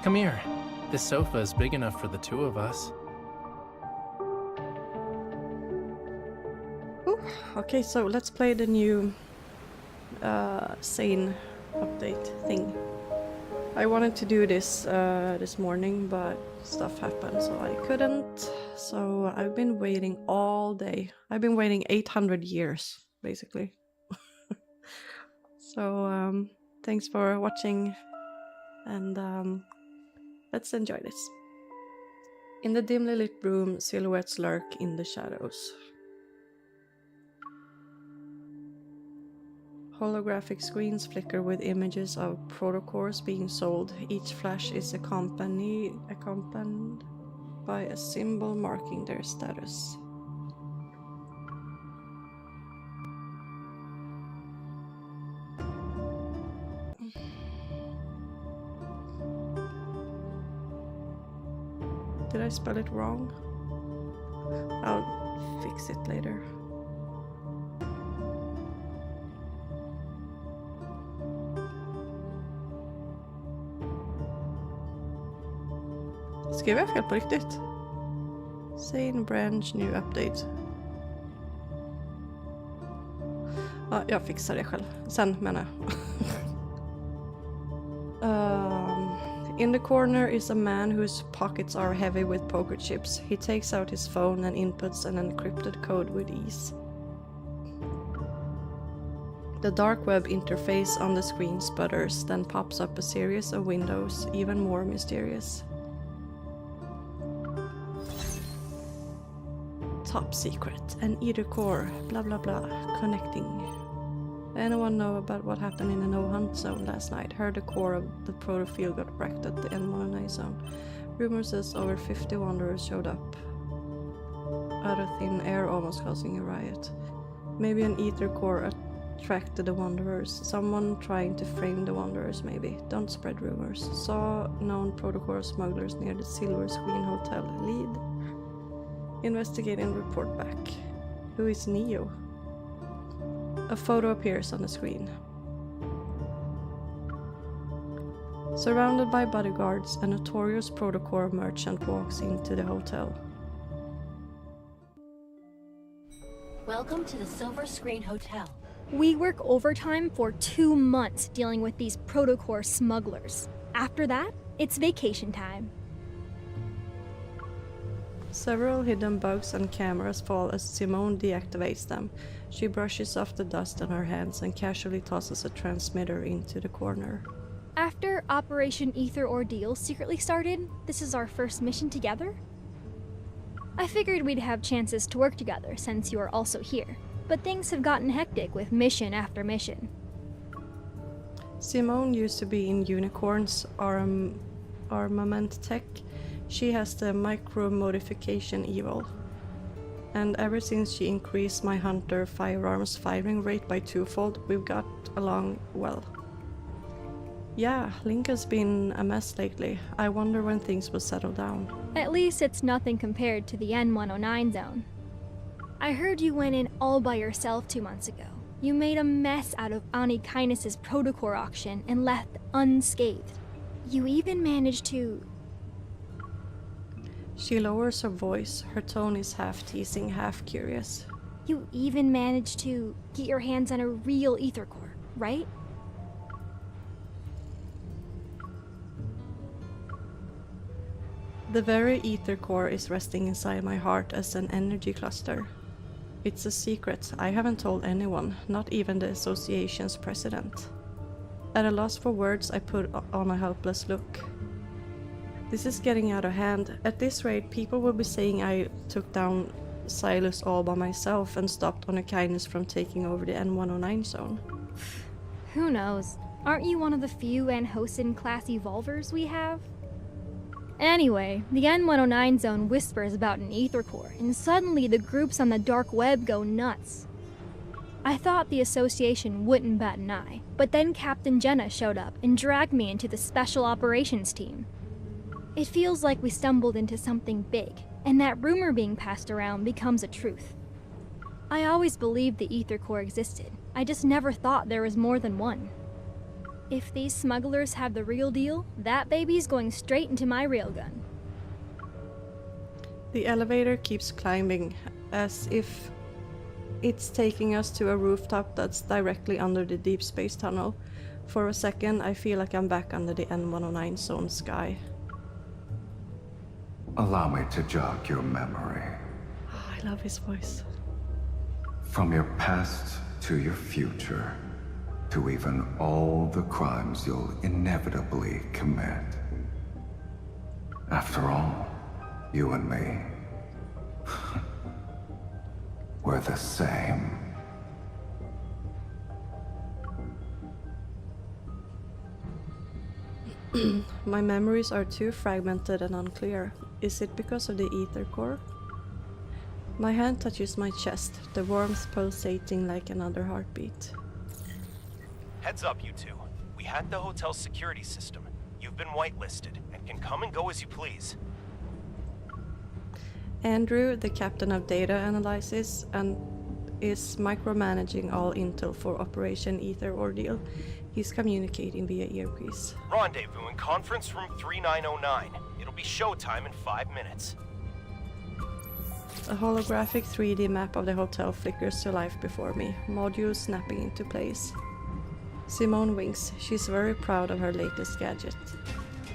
Come here. This sofa is big enough for the two of us. Ooh, okay, so let's play the new Zayne update thing. I wanted to do this this morning, but stuff happened, so I couldn't. So I've been waiting all day. I've been waiting 800 years, basically. So thanks for watching, and let's enjoy this. In the dimly lit room, silhouettes lurk in the shadows. Holographic screens flicker with images of protocors being sold. Each flash is accompanied by a symbol marking their status. Did I spell it wrong? I'll fix it later. Skrev jag fel på riktigt? Zayne branch new update. Ja, jag fixar det själv. Sen menar jag. In the corner is a man whose pockets are heavy with poker chips. He takes out his phone and inputs an encrypted code with ease. The dark web interface on the screen sputters, then pops up a series of windows, even more mysterious. Top secret, an ether core, blah blah blah, connecting. Anyone know about what happened in the no-hunt zone last night? Heard the core of the proto-field got wrecked at the N109 zone. Rumors says over 50 wanderers showed up out of thin air, almost causing a riot. Maybe an ether core attracted the wanderers. Someone trying to frame the wanderers, maybe. Don't spread rumors. Saw known protocol smugglers near the Silver Screen Hotel. Lead. Investigate and report back. Who is Neo? A photo appears on the screen. Surrounded by bodyguards, a notorious protocol merchant walks into the hotel. Welcome to the Silver Screen Hotel. We work overtime for 2 months dealing with these protocol smugglers. After that, it's vacation time. Several hidden bugs and cameras fall as Simone deactivates them. She brushes off the dust on her hands and casually tosses a transmitter into the corner. After Operation Ether Ordeal secretly started, this is our first mission together? I figured we'd have chances to work together since you are also here, but things have gotten hectic with mission after mission. Simone used to be in Unicorn's armament tech. She has the micro-modification evil. And ever since she increased my hunter firearms firing rate by 2-fold, we've got along well. Yeah, Lincoln's been a mess lately. I wonder when things will settle down. At least it's nothing compared to the N109 zone. I heard you went in all by yourself 2 months ago. You made a mess out of Ani Kindness's protocore auction and left unscathed. You even managed to... She lowers her voice. Her tone is half teasing, half curious. You even managed to get your hands on a real ether core, right? The very ether core is resting inside my heart as an energy cluster. It's a secret I haven't told anyone, not even the association's president. At a loss for words, I put on a helpless look. This is getting out of hand. At this rate, people will be saying I took down Silas all by myself and stopped Honor Kindness from taking over the N109 zone. Who knows? Aren't you one of the few Anhosen class evolvers we have? Anyway, the N109 zone whispers about an ether core, and suddenly the groups on the dark web go nuts. I thought the association wouldn't bat an eye, but then Captain Jenna showed up and dragged me into the special operations team. It feels like we stumbled into something big, and that rumor being passed around becomes a truth. I always believed the ether core existed. I just never thought there was more than one. If these smugglers have the real deal, that baby's going straight into my railgun. The elevator keeps climbing, as if it's taking us to a rooftop that's directly under the deep space tunnel. For a second, I feel like I'm back under the N109 zone sky. Allow me to jog your memory. Oh, I love his voice. From your past to your future, to even all the crimes you'll inevitably commit. After all, you and me, we're the same. My memories are too fragmented and unclear. Is it because of the ether core? My hand touches my chest, the warmth pulsating like another heartbeat. Heads up, you two. We hacked the hotel's security system. You've been whitelisted and can come and go as you please. Andrew, the captain of data analysis, and is micromanaging all intel for Operation Ether Ordeal. He's communicating via earpiece. Rendezvous in conference room 3909. It'll be showtime in 5 minutes. A holographic 3D map of the hotel flickers to life before me, modules snapping into place. Simone winks. She's very proud of her latest gadget.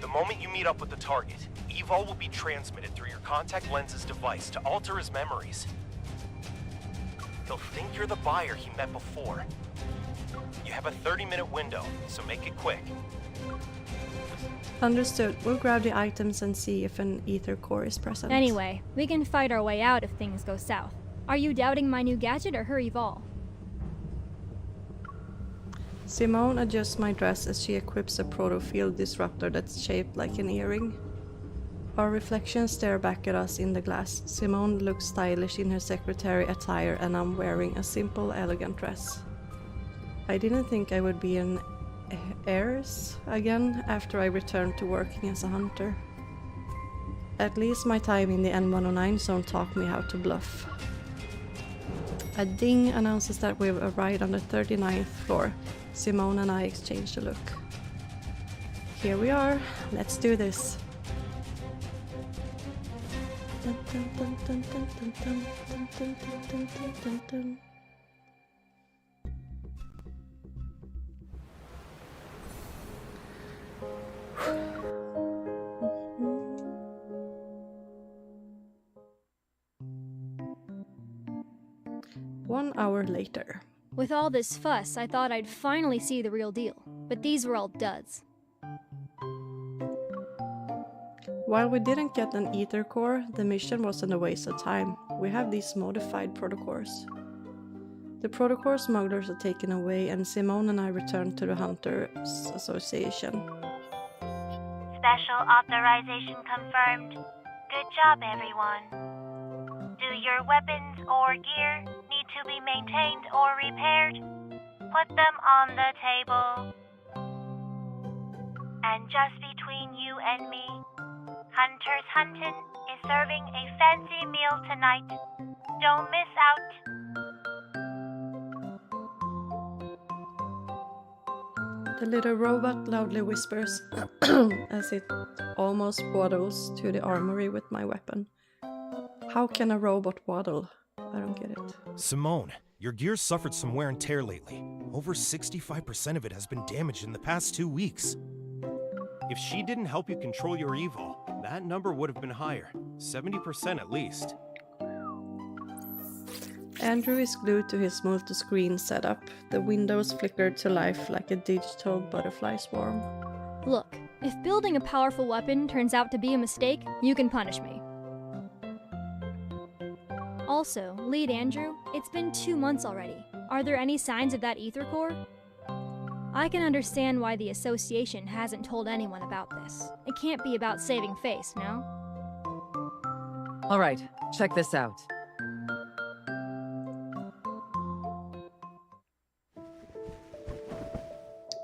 The moment you meet up with the target, Evil will be transmitted through your contact lenses device to alter his memories. He'll think you're the buyer he met before. You have a 30-minute window, so make it quick. Understood. We'll grab the items and see if an ether core is present. Anyway, we can fight our way out if things go south. Are you doubting my new gadget or her evol? Simone adjusts my dress as she equips a proto-field disruptor that's shaped like an earring. Our reflections stare back at us in the glass. Simone looks stylish in her secretary attire and I'm wearing a simple, elegant dress. I didn't think I would be an heiress again after I returned to working as a hunter. At least my time in the N109 zone taught me how to bluff. A ding announces that we've arrived on the 39th floor. Simone and I exchange a look. Here we are. Let's do this. Dun, dun, dun, dun, dun, dun, dun, dun, dun, dun, dun, dun, dun. One hour later. With all this fuss, I thought I'd finally see the real deal, but these were all duds. While we didn't get an ether core, the mission wasn't a waste of time. We have these modified protocores. The protocol smugglers are taken away and Simone and I return to the Hunters Association. Special authorization confirmed. Good job, everyone. Do your weapons or gear need to be maintained or repaired? Put them on the table. And just between you and me, Hunters Huntin' is serving a fancy meal tonight. Don't miss out. The little robot loudly whispers as it almost waddles to the armory with my weapon. How can a robot waddle? I don't get it. Simone, your gear's suffered some wear and tear lately. Over 65% of it has been damaged in the past 2 weeks. If she didn't help you control your evil, that number would have been higher. 70% at least. Andrew is glued to his multi-screen setup. The windows flicker to life like a digital butterfly swarm. Look, if building a powerful weapon turns out to be a mistake, you can punish me. Also, lead Andrew, it's been 2 months already. Are there any signs of that ether core? I can understand why the association hasn't told anyone about this. It can't be about saving face, no? Alright, check this out.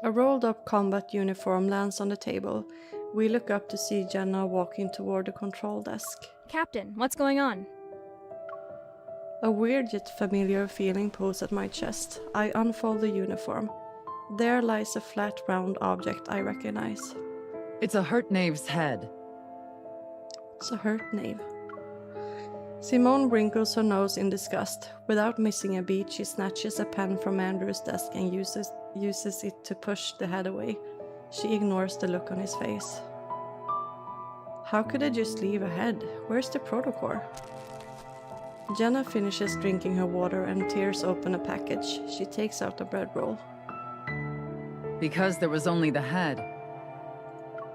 A rolled-up combat uniform lands on the table. We look up to see Jenna walking toward the control desk. Captain, what's going on? A weird yet familiar feeling pulls at my chest. I unfold the uniform. There lies a flat round object I recognize. It's a hurt knave's head. It's a hurt knave. Simone wrinkles her nose in disgust. Without missing a beat, she snatches a pen from Andrew's desk and uses it to push the head away. She ignores the look on his face. How could I just leave a head? Where's the protocore? Jenna finishes drinking her water and tears open a package. She takes out a bread roll. Because there was only the head.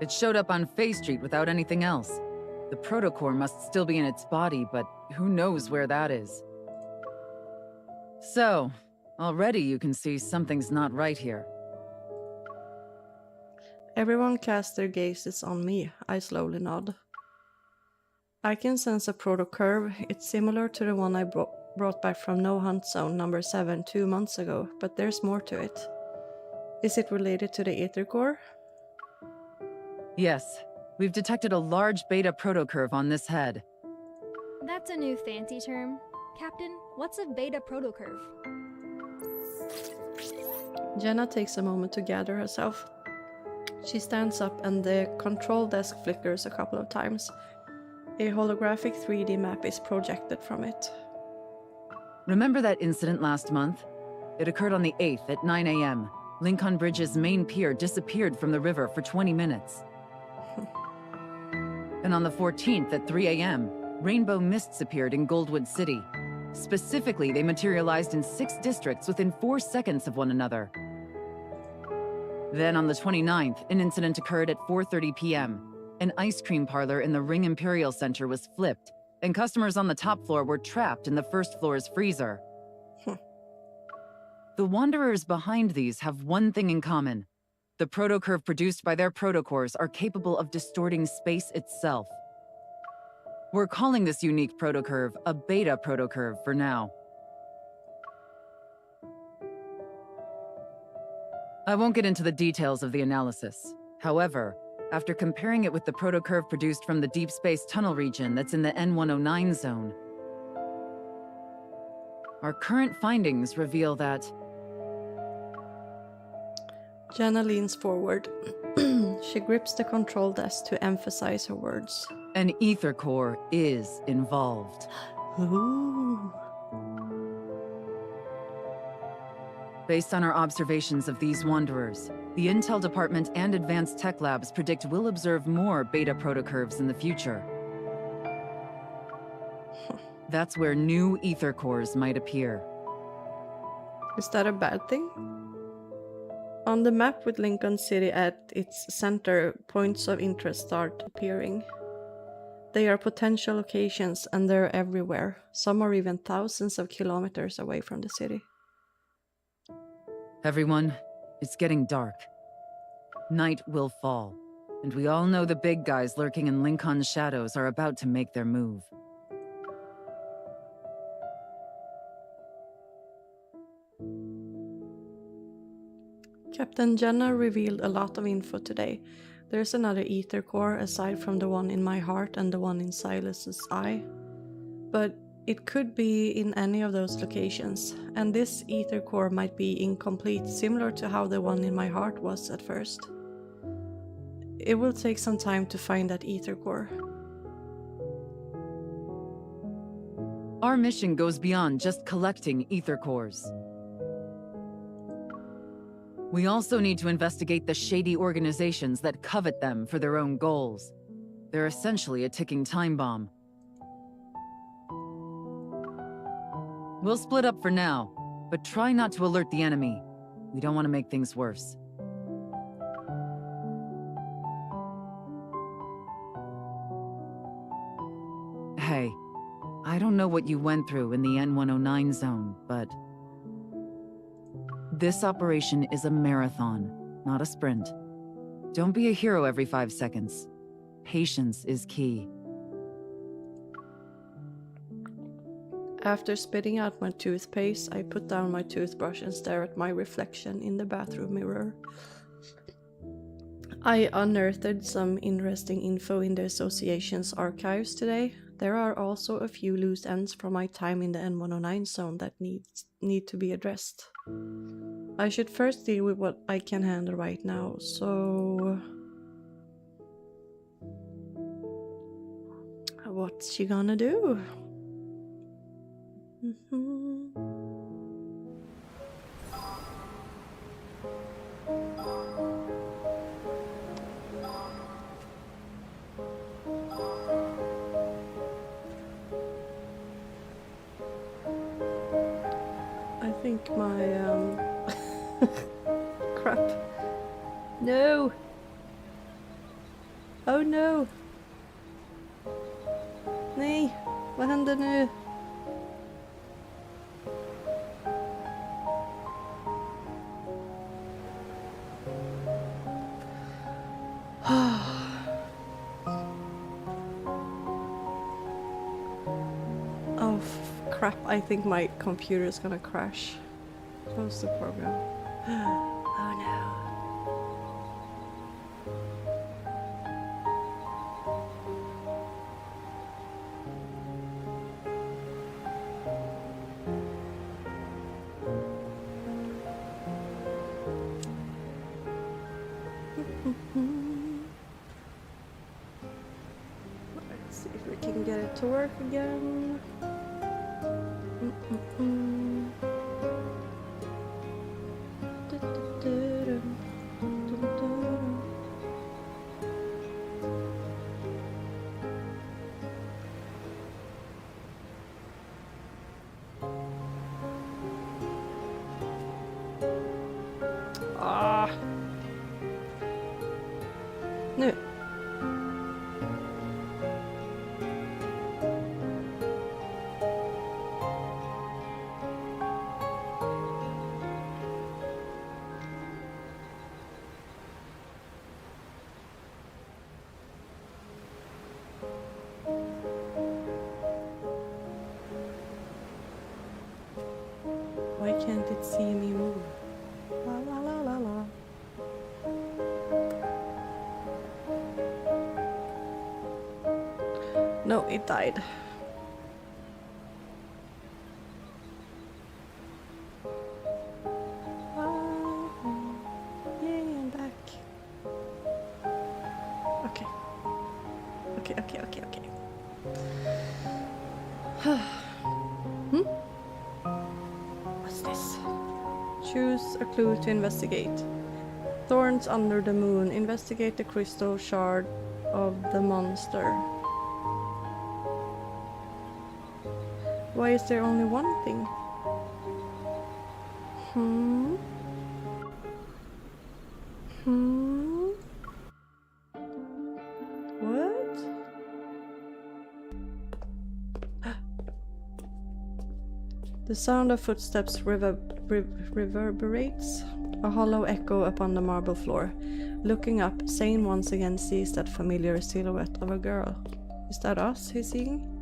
It showed up on Faye Street without anything else. The protocore must still be in its body, but who knows where that is. So, already you can see something's not right here. Everyone casts their gazes on me. I slowly nod. I can sense a proto-curve. It's similar to the one I brought back from No Hunt Zone number 7 2 months ago, but there's more to it. Is it related to the Aether Core? Yes, we've detected a large beta protocurve on this head. That's a new fancy term. Captain, what's a beta protocurve? Jenna takes a moment to gather herself. She stands up and the control desk flickers a couple of times. A holographic 3D map is projected from it. Remember that incident last month? It occurred on the 8th at 9 a.m. Lincoln Bridge's main pier disappeared from the river for 20 minutes. And on the 14th at 3 a.m., rainbow mists appeared in Goldwood City. Specifically, they materialized in 6 districts within 4 seconds of one another. Then on the 29th, an incident occurred at 4:30 p.m. An ice cream parlor in the Ring Imperial Center was flipped, and customers on the top floor were trapped in the first floor's freezer. The Wanderers behind these have one thing in common. The protocurve produced by their protocores are capable of distorting space itself. We're calling this unique protocurve a beta protocurve for now. I won't get into the details of the analysis. However, after comparing it with the protocurve produced from the Deepspace tunnel region that's in the N109 zone, our current findings reveal that... Jenna leans forward. She grips the control desk to emphasize her words. an Aether Core is involved. Ooh. Based on our observations of these Wanderers, the Intel Department and Advanced Tech Labs predict we'll observe more beta protocurves in the future. That's where new Aether Cores might appear. Is that a bad thing? On the map with Lincoln City at its center, points of interest start appearing. They are potential locations and they're everywhere. Some are even thousands of kilometers away from the city. Everyone, it's getting dark. Night will fall, and we all know the big guys lurking in Lincoln's shadows are about to make their move. Captain Jenna revealed a lot of info today. There's another Aether Core aside from the one in my heart and the one in Silas's eye. But it could be in any of those locations, and this Aether Core might be incomplete, similar to how the one in my heart was at first. It will take some time to find that Aether Core. Our mission goes beyond just collecting Aether Cores. We also need to investigate the shady organizations that covet them for their own goals. They're essentially a ticking time bomb. We'll split up for now, but try not to alert the enemy. We don't want to make things worse. Hey, I don't know what you went through in the N109 zone, but... this operation is a marathon, not a sprint. Don't be a hero every 5 seconds. Patience is key. After spitting out my toothpaste, I put down my toothbrush and stare at my reflection in the bathroom mirror. I unearthed some interesting info in the association's archives today. There are also a few loose ends from my time in the N109 zone that need to be addressed. I should first deal with what I can handle right now, so... What's she gonna do? I think my crap. No. Oh no. Nej, vad händer nu? Oh crap, I think my computer is gonna crash. Close the program. Oh no. Let's see if we can get it to work again. Ah. Nu. Why can't it see me move? La la la la la. No, it died. Yay, I'm back. Okay. Okay. What's this? Choose a clue to investigate. Thorns under the moon. Investigate the crystal shard of the monster. Why is there only one thing? What? The sound of footsteps reverberates, a hollow echo upon the marble floor. Looking up, Zayne once again sees that familiar silhouette of a girl. Is that us he's seeing?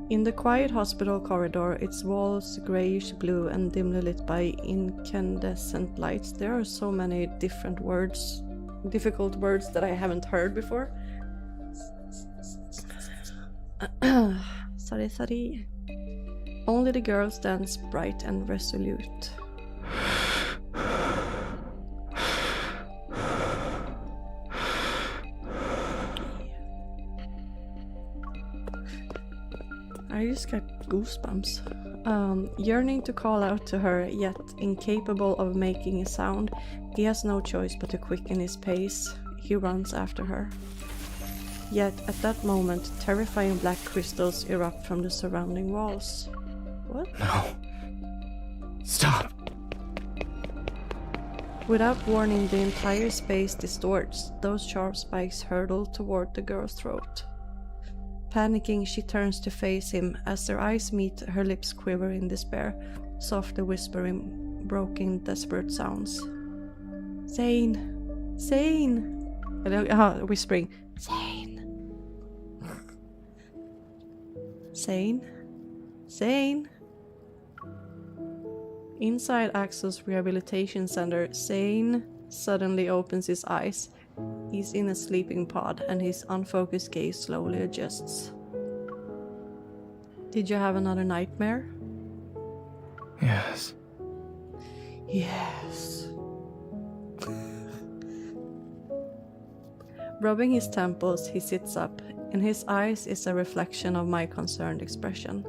In the quiet hospital corridor, its walls grayish blue and dimly lit by incandescent lights, there are so many different words, difficult words that I haven't heard before. Sorry. Only the girl stands bright and resolute. I just got goosebumps. Yearning to call out to her, yet incapable of making a sound, he has no choice but to quicken his pace. He runs after her. Yet at that moment, terrifying black crystals erupt from the surrounding walls. What? No. Stop. Without warning, the entire space distorts. Those sharp spikes hurtle toward the girl's throat. Panicking, she turns to face him. As their eyes meet, her lips quiver in despair, softly whispering broken, desperate sounds. Zayne! Whispering. Zayne! Inside Axel's rehabilitation center, Zayne suddenly opens his eyes. He's in a sleeping pod, and his unfocused gaze slowly adjusts. Did you have another nightmare? Yes. Yes. Rubbing his temples, he sits up. In his eyes is a reflection of my concerned expression.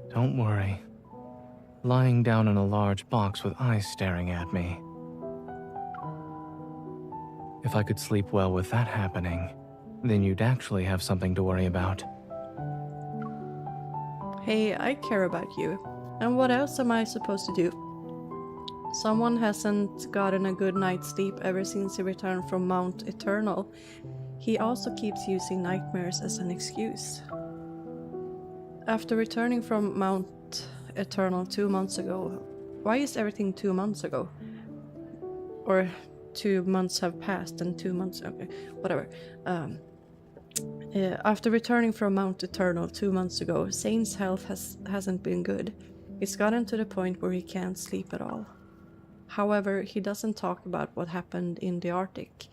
Don't worry. Lying down in a large box with eyes staring at me. If I could sleep well with that happening, then you'd actually have something to worry about. Hey, I care about you. And what else am I supposed to do? Someone hasn't gotten a good night's sleep ever since he returned from Mount Eternal. He also keeps using nightmares as an excuse. After returning from Mount Eternal 2 months ago, why is everything 2 months ago? Or 2 months have passed and 2 months, okay, whatever. After returning from Mount Eternal 2 months ago, Zayne's health hasn't been good. It's gotten to the point where he can't sleep at all. However, he doesn't talk about what happened in the Arctic.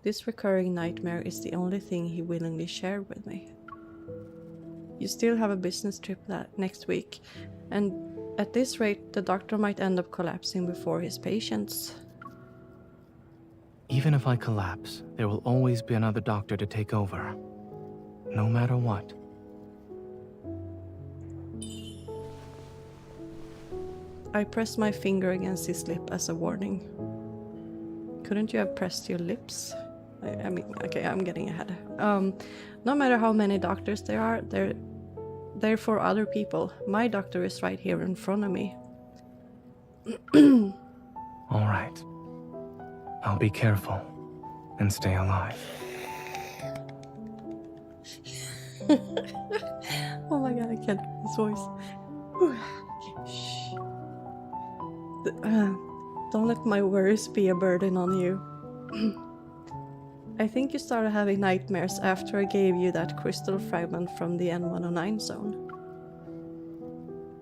This recurring nightmare is the only thing he willingly shared with me. You still have a business trip next week, and at this rate, the doctor might end up collapsing before his patients. Even if I collapse, there will always be another doctor to take over. No matter what. I pressed my finger against his lip as a warning. Couldn't you have pressed your lips? I mean, okay, I'm getting ahead. No matter how many doctors there are, they're for other people. My doctor is right here in front of me. All right. I'll be careful and stay alive. Oh my god, I can't hear his voice. Shh. Don't let my worries be a burden on you. I think you started having nightmares after I gave you that crystal fragment from the N109 zone.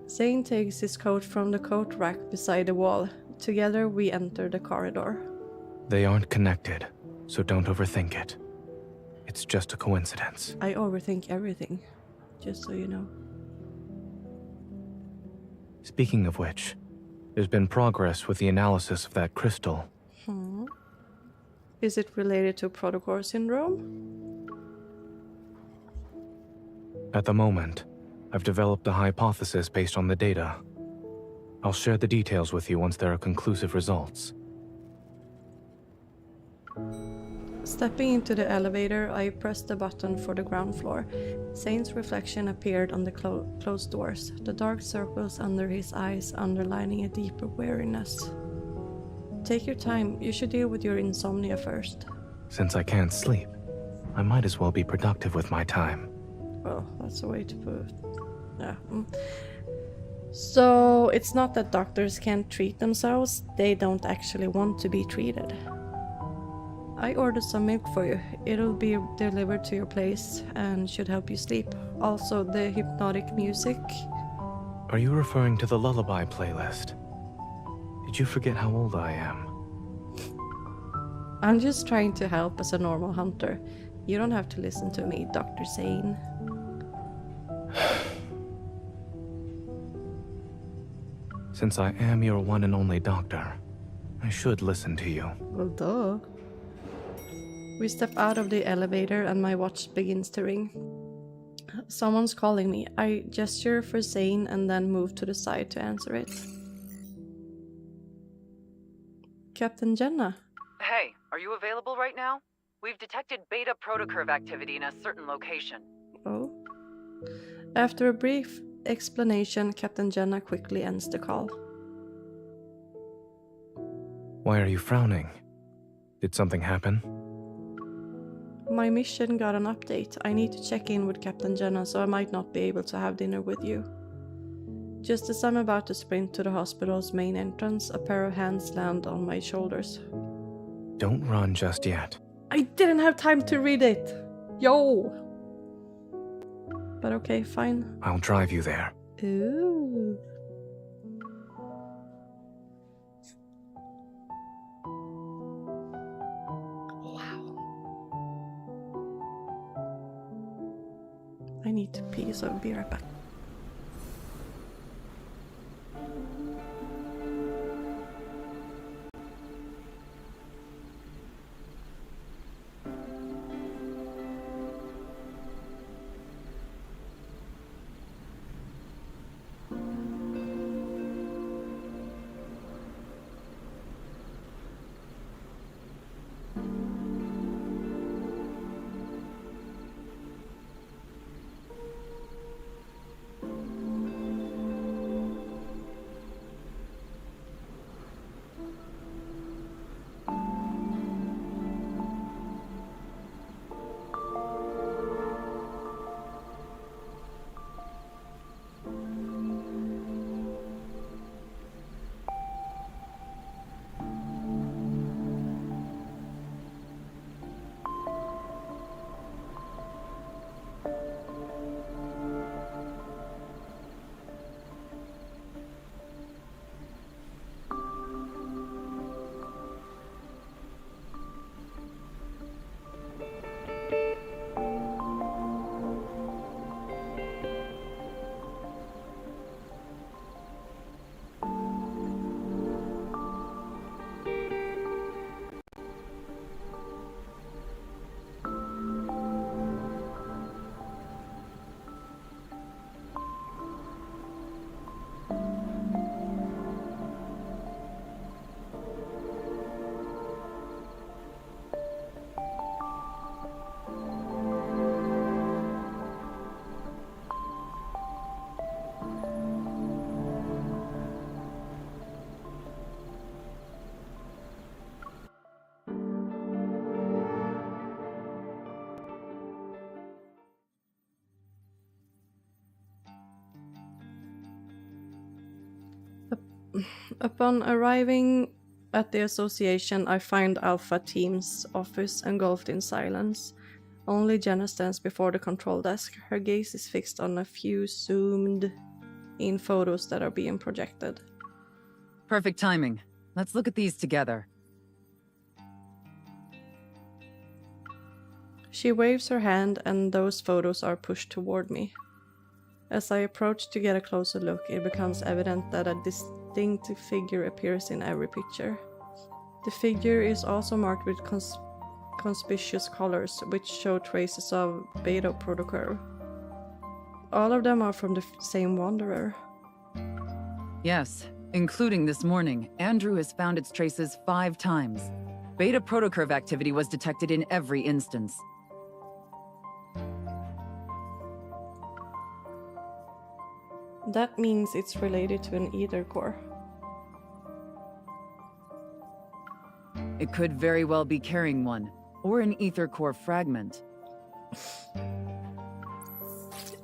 Zayne takes his coat from the coat rack beside the wall. Together we enter the corridor. They aren't connected, so don't overthink it. It's just a coincidence. I overthink everything, just so you know. Speaking of which, there's been progress with the analysis of that crystal. Is it related to Protocore syndrome? At the moment, I've developed a hypothesis based on the data. I'll share the details with you once there are conclusive results. Stepping into the elevator, I pressed the button for the ground floor. Zayne's reflection appeared on the closed doors, the dark circles under his eyes underlining a deeper weariness. Take your time, you should deal with your insomnia first. Since I can't sleep, I might as well be productive with my time. Well, that's a way to put it. Yeah. So, it's not that doctors can't treat themselves, they don't actually want to be treated. I ordered some milk for you. It'll be delivered to your place and should help you sleep. Also, the hypnotic music. Are you referring to the lullaby playlist? Did you forget how old I am? I'm just trying to help as a normal hunter. You don't have to listen to me, Dr. Zayne. Since I am your one and only doctor, I should listen to you. Well, duh. We step out of the elevator and my watch begins to ring. Someone's calling me. I gesture for Zayne and then move to the side to answer it. Captain Jenna. Hey, are you available right now? We've detected beta protocurve activity in a certain location. Oh. After a brief explanation, Captain Jenna quickly ends the call. Why are you frowning? Did something happen? My mission got an update. I need to check in with Captain Jenna, so I might not be able to have dinner with you. Just as I'm about to sprint to the hospital's main entrance, a pair of hands land on my shoulders. Don't run just yet. I didn't have time to read it! Yo! But okay, fine. I'll drive you there. Ooh. I need to pee, so I'll be right back. Upon arriving at the association, I find Alpha Team's office engulfed in silence. Only Jenna stands before the control desk. Her gaze is fixed on a few zoomed-in photos that are being projected. Perfect timing. Let's look at these together. She waves her hand and those photos are pushed toward me. As I approach to get a closer look, it becomes evident that a distinctive figure appears in every picture. The figure is also marked with conspicuous colors, which show traces of beta protocurve. All of them are from the same Wanderer. Yes, including this morning. Andrew has found its traces 5 times. Beta protocurve activity was detected in every instance. That means it's related to an ether core. It could very well be carrying one, or an ether core fragment.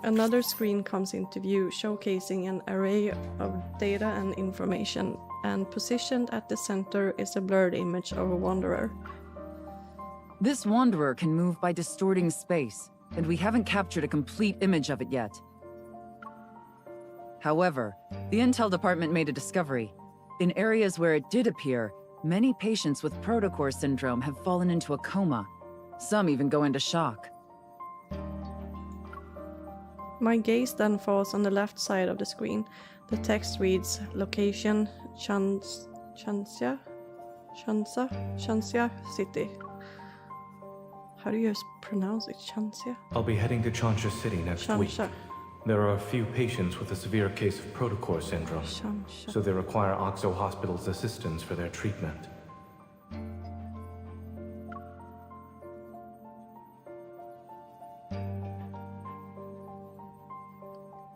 Another screen comes into view, showcasing an array of data and information, and positioned at the center is a blurred image of a Wanderer. This Wanderer can move by distorting space, and we haven't captured a complete image of it yet. However, the Intel department made a discovery. In areas where it did appear, many patients with protocore syndrome have fallen into a coma. Some even go into shock. My gaze then falls on the left side of the screen. The text reads, Location, Chansha City. How do you pronounce it? Chansha? I'll be heading to Chansha City next week. Chansha. There are a few patients with a severe case of protocore syndrome, Chansha. so they require Oxo Hospital's assistance for their treatment.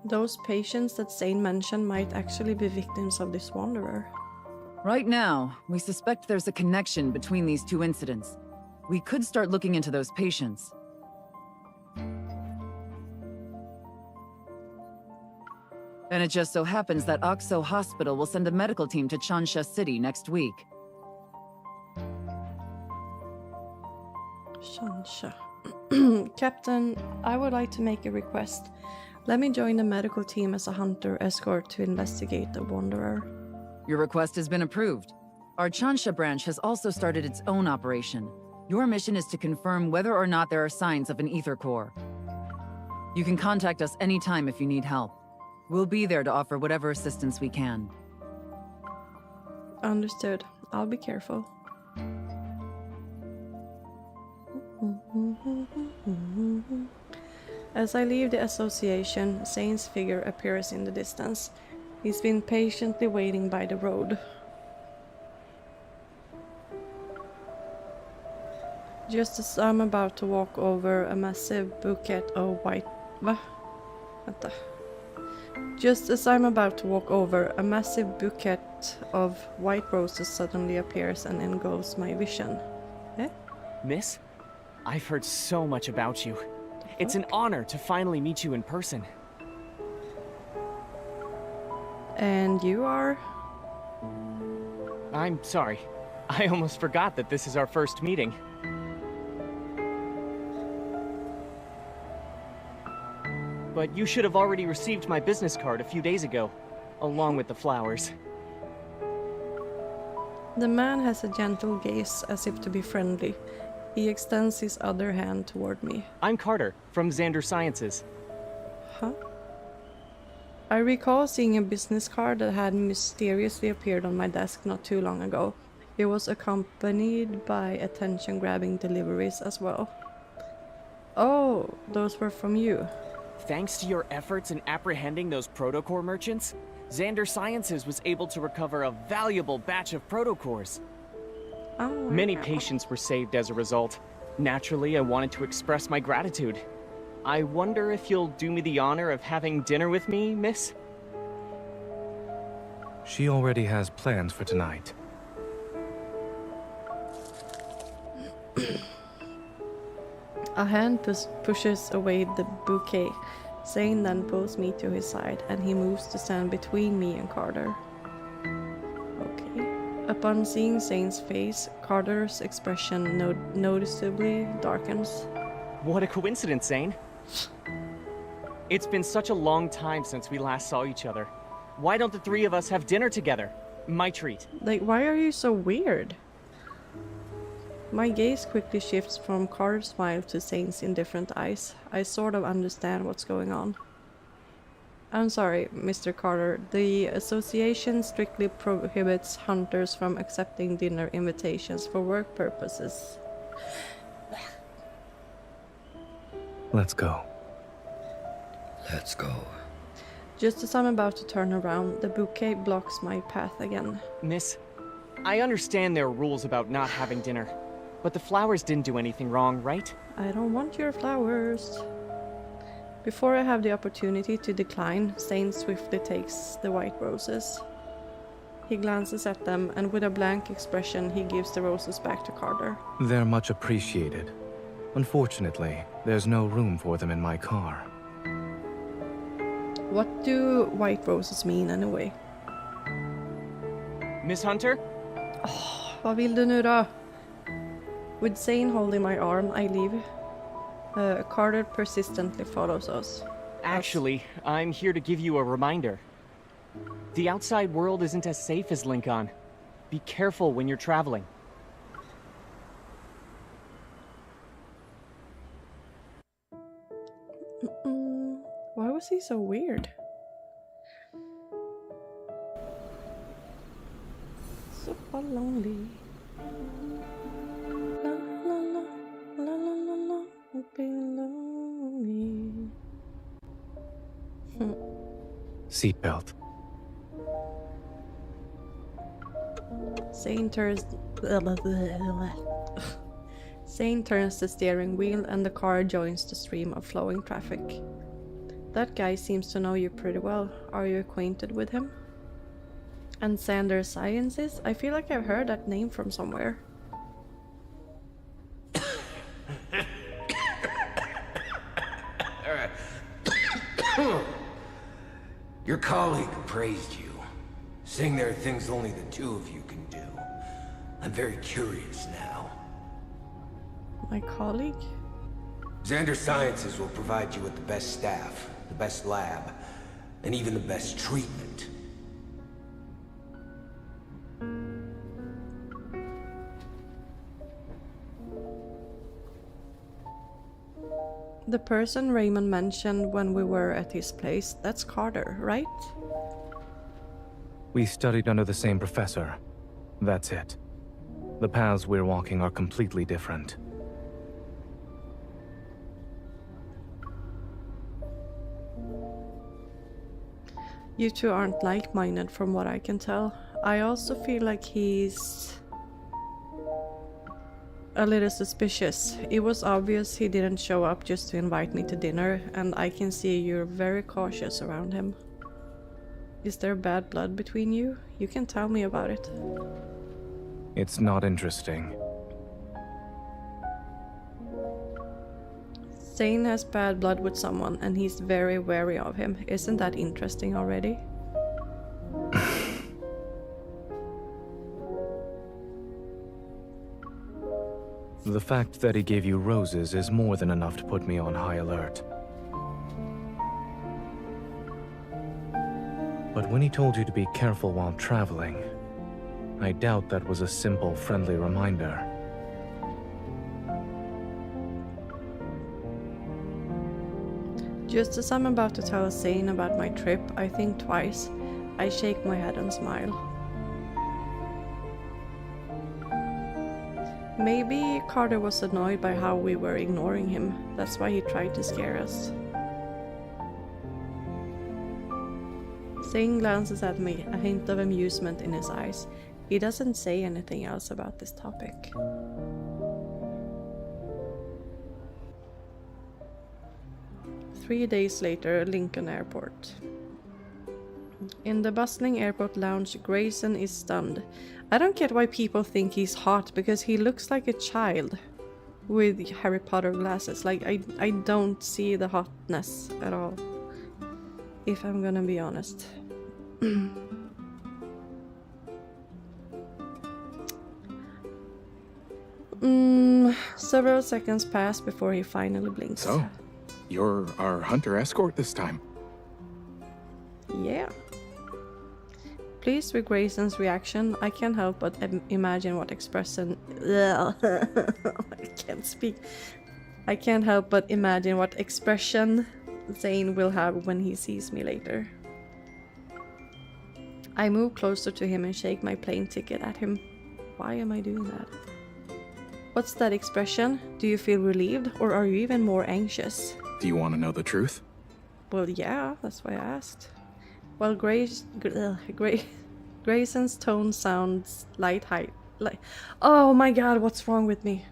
Those patients that Zayne mentioned might actually be victims of this Wanderer. Right now, we suspect there's a connection between these 2 incidents. We could start looking into those patients. And it just so happens that Oxo Hospital will send a medical team to Chansha City next week. Chansha. Captain, I would like to make a request. Let me join the medical team as a hunter escort to investigate the Wanderer. Your request has been approved. Our Chansha branch has also started its own operation. Your mission is to confirm whether or not there are signs of an ether core. You can contact us anytime if you need help. We'll be there to offer whatever assistance we can. Understood. I'll be careful. As I leave the association, Zayne's figure appears in the distance. He's been patiently waiting by the road. Just as I'm about to walk over a massive bouquet of white... Va? Vänta. Just as I'm about to walk over, a massive bouquet of white roses suddenly appears and engulfs my vision. Eh? Miss, I've heard so much about you. It's an honor to finally meet you in person. And you are? I'm sorry. I almost forgot that this is our first meeting. But you should have already received my business card a few days ago, along with the flowers. The man has a gentle gaze, as if to be friendly. He extends his other hand toward me. I'm Carter, from Xander Sciences. Huh? I recall seeing a business card that had mysteriously appeared on my desk not too long ago. It was accompanied by attention-grabbing deliveries as well. Oh, those were from you. Thanks to your efforts in apprehending those protocore merchants, Xander Sciences was able to recover a valuable batch of protocores. Oh, Many patients were saved as a result. Naturally, I wanted to express my gratitude. I wonder if you'll do me the honor of having dinner with me, miss? She already has plans for tonight. A hand pushes away the bouquet. Zayne then pulls me to his side, and he moves to stand between me and Carter. Okay. Upon seeing Zayne's face, Carter's expression noticeably darkens. What a coincidence, Zayne. It's been such a long time since we last saw each other. Why don't the three of us have dinner together? My treat. Like, why are you so weird? My gaze quickly shifts from Carter's smile to Zayne's indifferent eyes. I sort of understand what's going on. I'm sorry, Mr. Carter. The association strictly prohibits hunters from accepting dinner invitations for work purposes. Let's go. Let's go. Just as I'm about to turn around, the bouquet blocks my path again. Miss, I understand there are rules about not having dinner, but the flowers didn't do anything wrong, right? I don't want your flowers. Before I have the opportunity to decline, Zayne swiftly takes the white roses. He glances at them, and with a blank expression, he gives the roses back to Carter. They're much appreciated. Unfortunately, there's no room for them in my car. What do white roses mean anyway? Miss Hunter? Vad vill du nu då? With Zayne holding my arm, I leave. Carter persistently follows us. Actually, I'm here to give you a reminder. The outside world isn't as safe as Lincoln. Be careful when you're traveling. Why was he so weird? So lonely. La la la la la la la, be lonely. Seatbelt. Zayne turns the steering wheel, and the car joins the stream of flowing traffic. That guy seems to know you pretty well. Are you acquainted with him? And Xander Sciences? I feel like I've heard that name from somewhere. Your colleague praised you, saying there are things only the two of you can do. I'm very curious now. My colleague? Xander Sciences will provide you with the best staff, the best lab, and even the best treatment. The person Raymond mentioned when we were at his place, that's Carter, right? We studied under the same professor. That's it. The paths we're walking are completely different. You two aren't like-minded from what I can tell. I also feel like he's a little suspicious. It was obvious he didn't show up just to invite me to dinner, and I can see you're very cautious around him. Is there bad blood between you? You can tell me about it. It's not interesting. Zayne has bad blood with someone, and he's very wary of him. Isn't that interesting already? The fact that he gave you roses is more than enough to put me on high alert. But when he told you to be careful while traveling, I doubt that was a simple, friendly reminder. Just as I'm about to tell Zayne about my trip, I think twice. I shake my head and smile. Maybe Carter was annoyed by how we were ignoring him. That's why he tried to scare us. Zayne glances at me, a hint of amusement in his eyes. He doesn't say anything else about this topic. Three days later, Lincoln Airport. In the bustling airport lounge, Grayson is stunned. I don't get why people think he's hot, because he looks like a child with Harry Potter glasses. Like, I don't see the hotness at all, if I'm gonna be honest. Several seconds pass before he finally blinks. So, you're our hunter escort this time? Yeah. Pleased with Grayson's reaction, I can't help but imagine what expression... I can't speak. I can't help but imagine what expression Zayne will have when he sees me later. I move closer to him and shake my plane ticket at him. Why am I doing that? What's that expression? Do you feel relieved, or are you even more anxious? Do you want to know the truth? Well, yeah, that's why I asked. Well, Grayson's tone sounds like... Oh my god, what's wrong with me?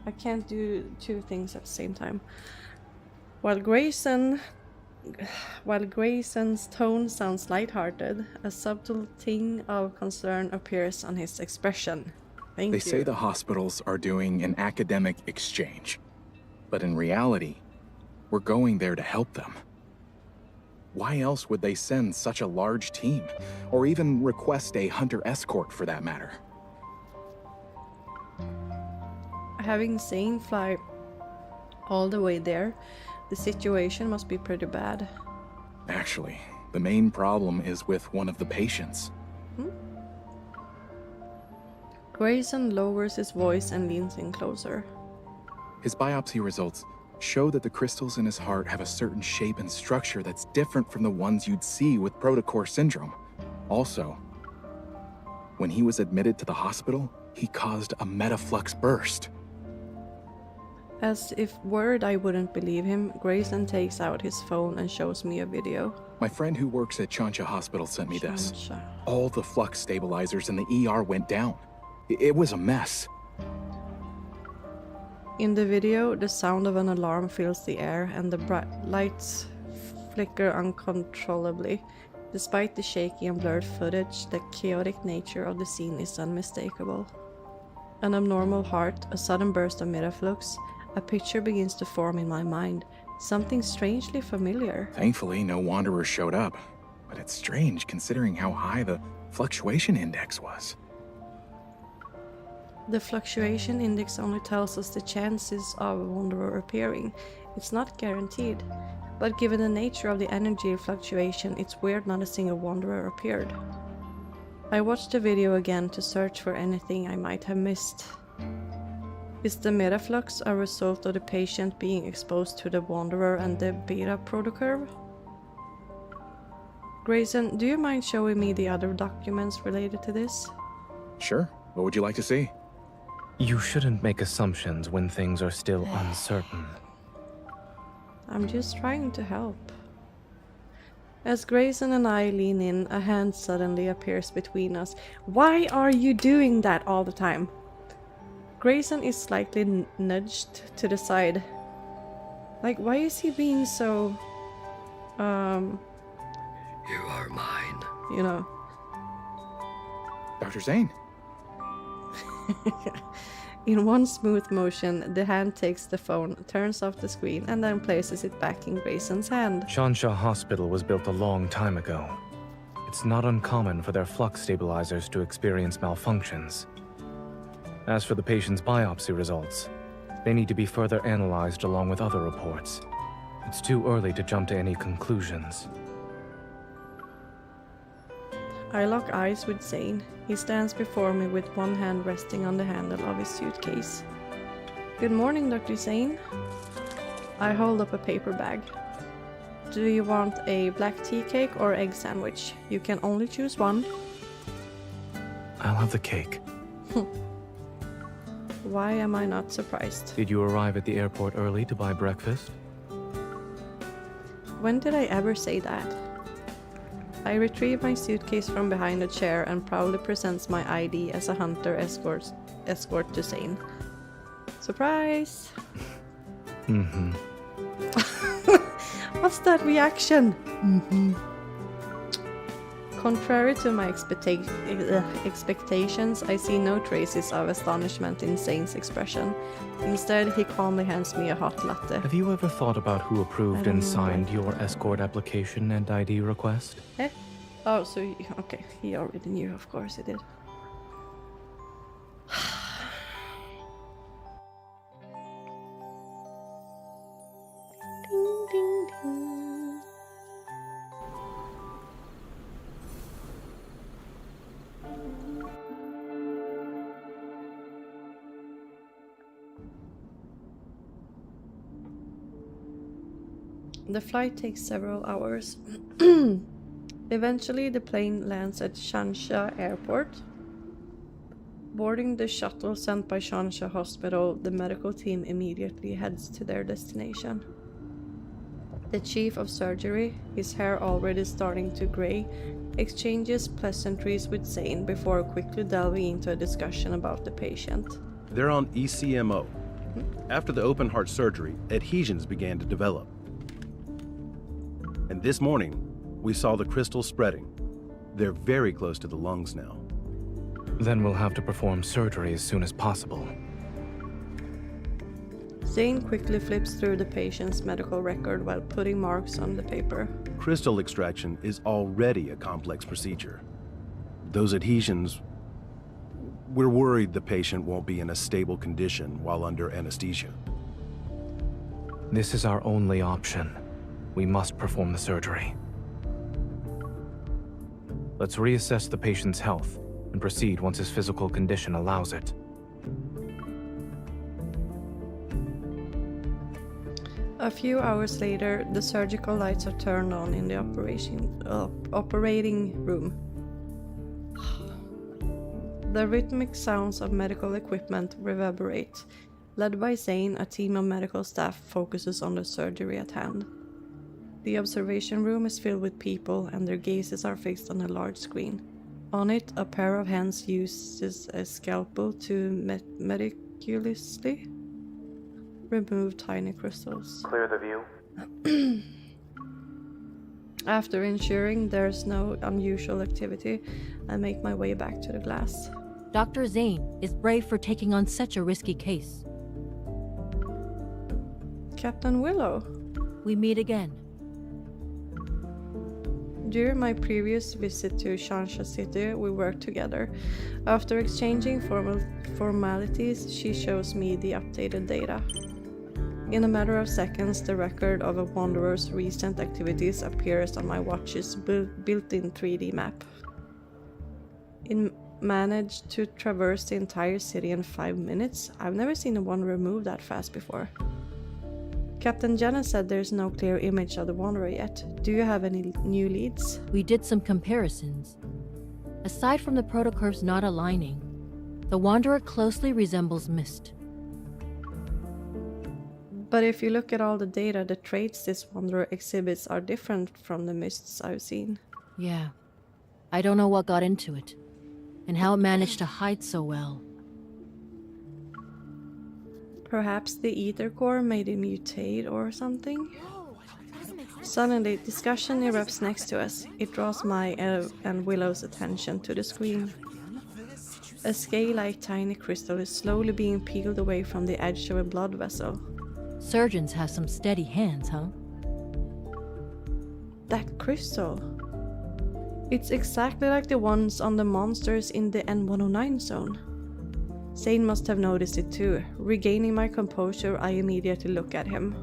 I can't do two things at the same time. While Grayson's tone sounds lighthearted, a subtle ting of concern appears on his expression. Thank you. They say the hospitals are doing an academic exchange, but in reality, we're going there to help them. Why else would they send such a large team, or even request a hunter escort for that matter? Having Zayne fly all the way there, the situation must be pretty bad. Actually, the main problem is with one of the patients. Grayson lowers his voice and leans in closer. His biopsy results show that the crystals in his heart have a certain shape and structure that's different from the ones you'd see with protocore syndrome. Also, when he was admitted to the hospital, he caused a metaflux burst. As if worried I wouldn't believe him, Grayson takes out his phone and shows me a video. My friend who works at Chancha Hospital sent me this. Chancha. All the flux stabilizers in the ER went down. It was a mess. In the video, the sound of an alarm fills the air and the bright lights flicker uncontrollably. Despite the shaky and blurred footage, the chaotic nature of the scene is unmistakable. An abnormal heart, a sudden burst of metaflux, a picture begins to form in my mind. Something strangely familiar. Thankfully, no wanderers showed up. But it's strange considering how high the fluctuation index was. The fluctuation index only tells us the chances of a wanderer appearing. It's not guaranteed. But given the nature of the energy fluctuation, it's weird not a single wanderer appeared. I watched the video again to search for anything I might have missed. Is the metaflux a result of the patient being exposed to the Wanderer and the beta protocurve? Grayson, do you mind showing me the other documents related to this? Sure. What would you like to see? You shouldn't make assumptions when things are still uncertain. I'm just trying to help. As Grayson and I lean in, a hand suddenly appears between us. Why are you doing that all the time? Grayson is slightly nudged to the side. Like, why is he being so... You are mine. You know. Dr. Zayne. In one smooth motion, the hand takes the phone, turns off the screen, and then places it back in Grayson's hand. Shansha Hospital was built a long time ago. It's not uncommon for their flux stabilizers to experience malfunctions. As for the patient's biopsy results, they need to be further analyzed along with other reports. It's too early to jump to any conclusions. I lock eyes with Zayne. He stands before me with one hand resting on the handle of his suitcase. Good morning, Dr. Zayne. I hold up a paper bag. Do you want a black tea cake or egg sandwich? You can only choose one. I'll have the cake. Why am I not surprised? Did you arrive at the airport early to buy breakfast? When did I ever say that? I retrieve my suitcase from behind a chair and proudly presents my ID as a hunter escort to Zayne. Surprise! Mm-hmm. What's that reaction? Mm-hmm. Contrary to my expectations, I see no traces of astonishment in Zayne's expression. Instead, he calmly hands me a hot latte. Have you ever thought about who approved and signed your escort application and ID request? Eh? Oh, so okay, he already knew, of course he did. Ding, ding, ding. The flight takes several hours. Eventually, the plane lands at Shansha Airport. Boarding the shuttle sent by Shansha Hospital, the medical team immediately heads to their destination. The chief of surgery, his hair already starting to gray, exchanges pleasantries with Zayne before quickly delving into a discussion about the patient. They're on ECMO. After the open heart surgery, adhesions began to develop. And this morning, we saw the crystals spreading. They're very close to the lungs now. Then we'll have to perform surgery as soon as possible. Zayne quickly flips through the patient's medical record while putting marks on the paper. Crystal extraction is already a complex procedure. Those adhesions, we're worried the patient won't be in a stable condition while under anesthesia. This is our only option. We must perform the surgery. Let's reassess the patient's health and proceed once his physical condition allows it. A few hours later, the surgical lights are turned on in the operating room. The rhythmic sounds of medical equipment reverberate. Led by Zayne, a team of medical staff focuses on the surgery at hand. The observation room is filled with people, and their gazes are fixed on a large screen. On it, a pair of hands uses a scalpel to meticulously remove tiny crystals. Clear the view. After ensuring there's no unusual activity, I make my way back to the glass. Dr. Zayne is brave for taking on such a risky case. Captain Willow. We meet again. During my previous visit to Shansha City, we worked together. After exchanging formalities, she shows me the updated data. In a matter of seconds, the record of a Wanderer's recent activities appears on my watch's built-in 3D map. managed to traverse the entire city in 5 minutes. I've never seen a Wanderer move that fast before. Captain Jenna said there's no clear image of the Wanderer yet. Do you have any new leads? We did some comparisons. Aside from the protocurves not aligning, the Wanderer closely resembles Mist. But if you look at all the data, the traits this Wanderer exhibits are different from the Mists I've seen. Yeah. I don't know what got into it, and how it managed to hide so well. Perhaps the ether core made it mutate or something? Suddenly, discussion erupts next to us. It draws my and Willow's attention to the screen. A scale-like tiny crystal is slowly being peeled away from the edge of a blood vessel. Surgeons have some steady hands, huh? That crystal. It's exactly like the ones on the monsters in the N109 zone. Zayne must have noticed it too. Regaining my composure, I immediately look at him.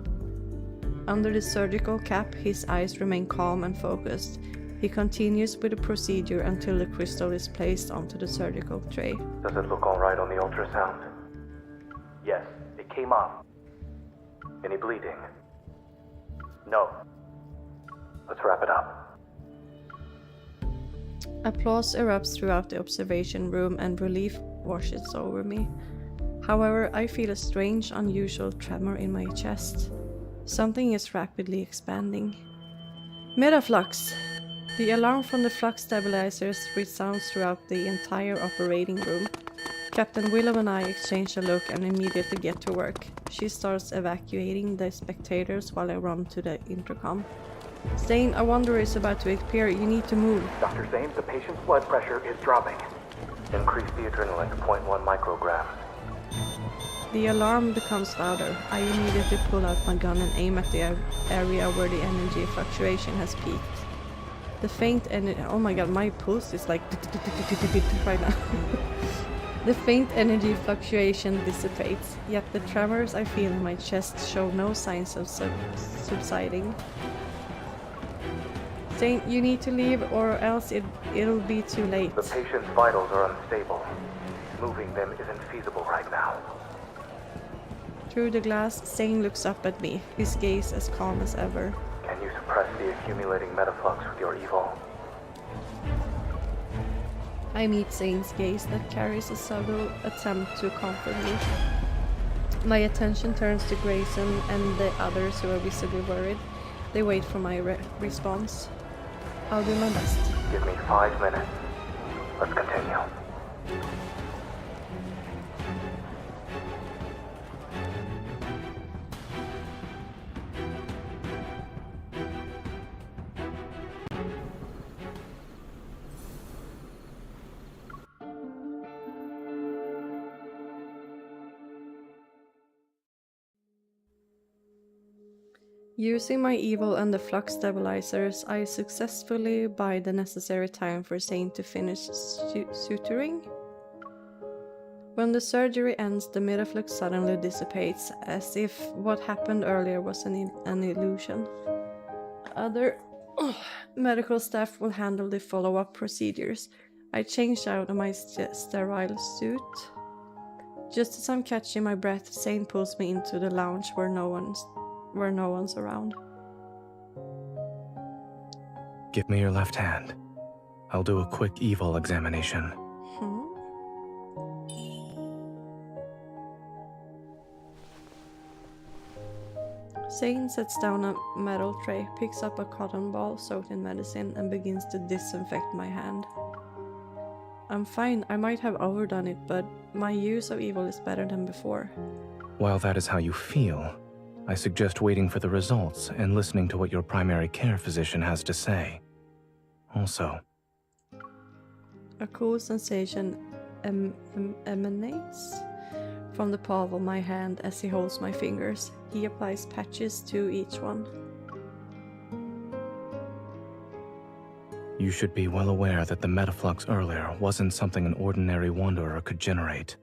Under the surgical cap, his eyes remain calm and focused. He continues with the procedure until the crystal is placed onto the surgical tray. Does it look alright on the ultrasound? Yes, it came up. Any bleeding? No. Let's wrap it up. Applause erupts throughout the observation room and relief washes over me. However, I feel a strange, unusual tremor in my chest. Something is rapidly expanding. Metaflux! The alarm from the flux stabilizers resounds throughout the entire operating room. Captain Willow and I exchange a look and immediately get to work. She starts evacuating the spectators while I run to the intercom. Zayne, a Wanderer is about to appear. You need to move. Dr. Zayne, the patient's blood pressure is dropping. Increase the adrenaline to 0.1 micrograms. The alarm becomes louder. I immediately pull out my gun and aim at the area where the energy fluctuation has peaked. The faint energy... Oh my god, my pulse is like... right now. The faint energy fluctuation dissipates, yet the tremors I feel in my chest show no signs of subsiding. Zayne, you need to leave or else it'll be too late. The patient's vitals are unstable. Moving them isn't feasible right now. Through the glass, Zayne looks up at me, his gaze as calm as ever. Can you suppress the accumulating metaflux with your evil? I meet Zayne's gaze that carries a subtle attempt to comfort me. My attention turns to Grayson and the others who are visibly worried. They wait for my response. I'll do my best. Give me 5 minutes. Let's continue. Using my evil and the flux stabilizers, I successfully buy the necessary time for Zayne to finish suturing. When the surgery ends, the metaflux suddenly dissipates, as if what happened earlier was an illusion. Other medical staff will handle the follow-up procedures. I change out of my sterile suit. Just as I'm catching my breath, Zayne pulls me into the lounge where no one's around. Give me your left hand. I'll do a quick evil examination. Zayne sets down a metal tray, picks up a cotton ball soaked in medicine, and begins to disinfect my hand. I'm fine. I might have overdone it, but my use of evil is better than before. While that is how you feel, I suggest waiting for the results and listening to what your primary care physician has to say. Also, a cool sensation emanates from the palm of my hand as he holds my fingers. He applies patches to each one. You should be well aware that the metaflux earlier wasn't something an ordinary wanderer could generate.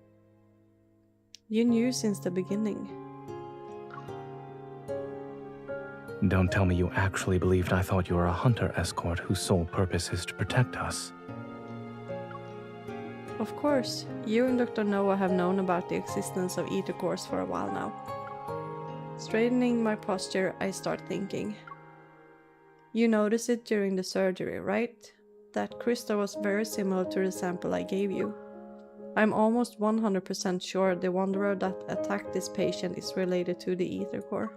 You knew since the beginning. Don't tell me you actually believed I thought you were a hunter escort whose sole purpose is to protect us. Of course, you and Dr. Noah have known about the existence of ether cores for a while now. Straightening my posture, I start thinking. You noticed it during the surgery, right? That crystal was very similar to the sample I gave you. I'm almost 100% sure the wanderer that attacked this patient is related to the ether core.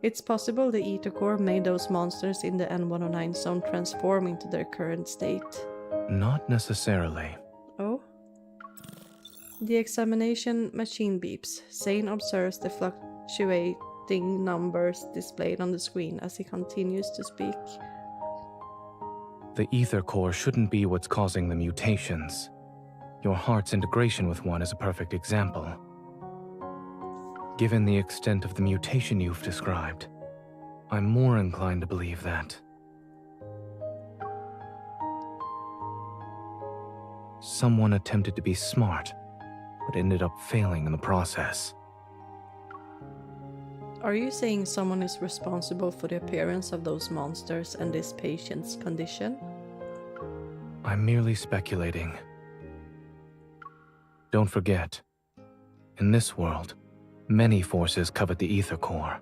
It's possible the ether core made those monsters in the N109 zone transform into their current state. Not necessarily. Oh? The examination machine beeps. Zayne observes the fluctuating numbers displayed on the screen as he continues to speak. The ether core shouldn't be what's causing the mutations. Your heart's integration with one is a perfect example. Given the extent of the mutation you've described, I'm more inclined to believe that. Someone attempted to be smart, but ended up failing in the process. Are you saying someone is responsible for the appearance of those monsters and this patient's condition? I'm merely speculating. Don't forget, in this world, many forces covet the ether core.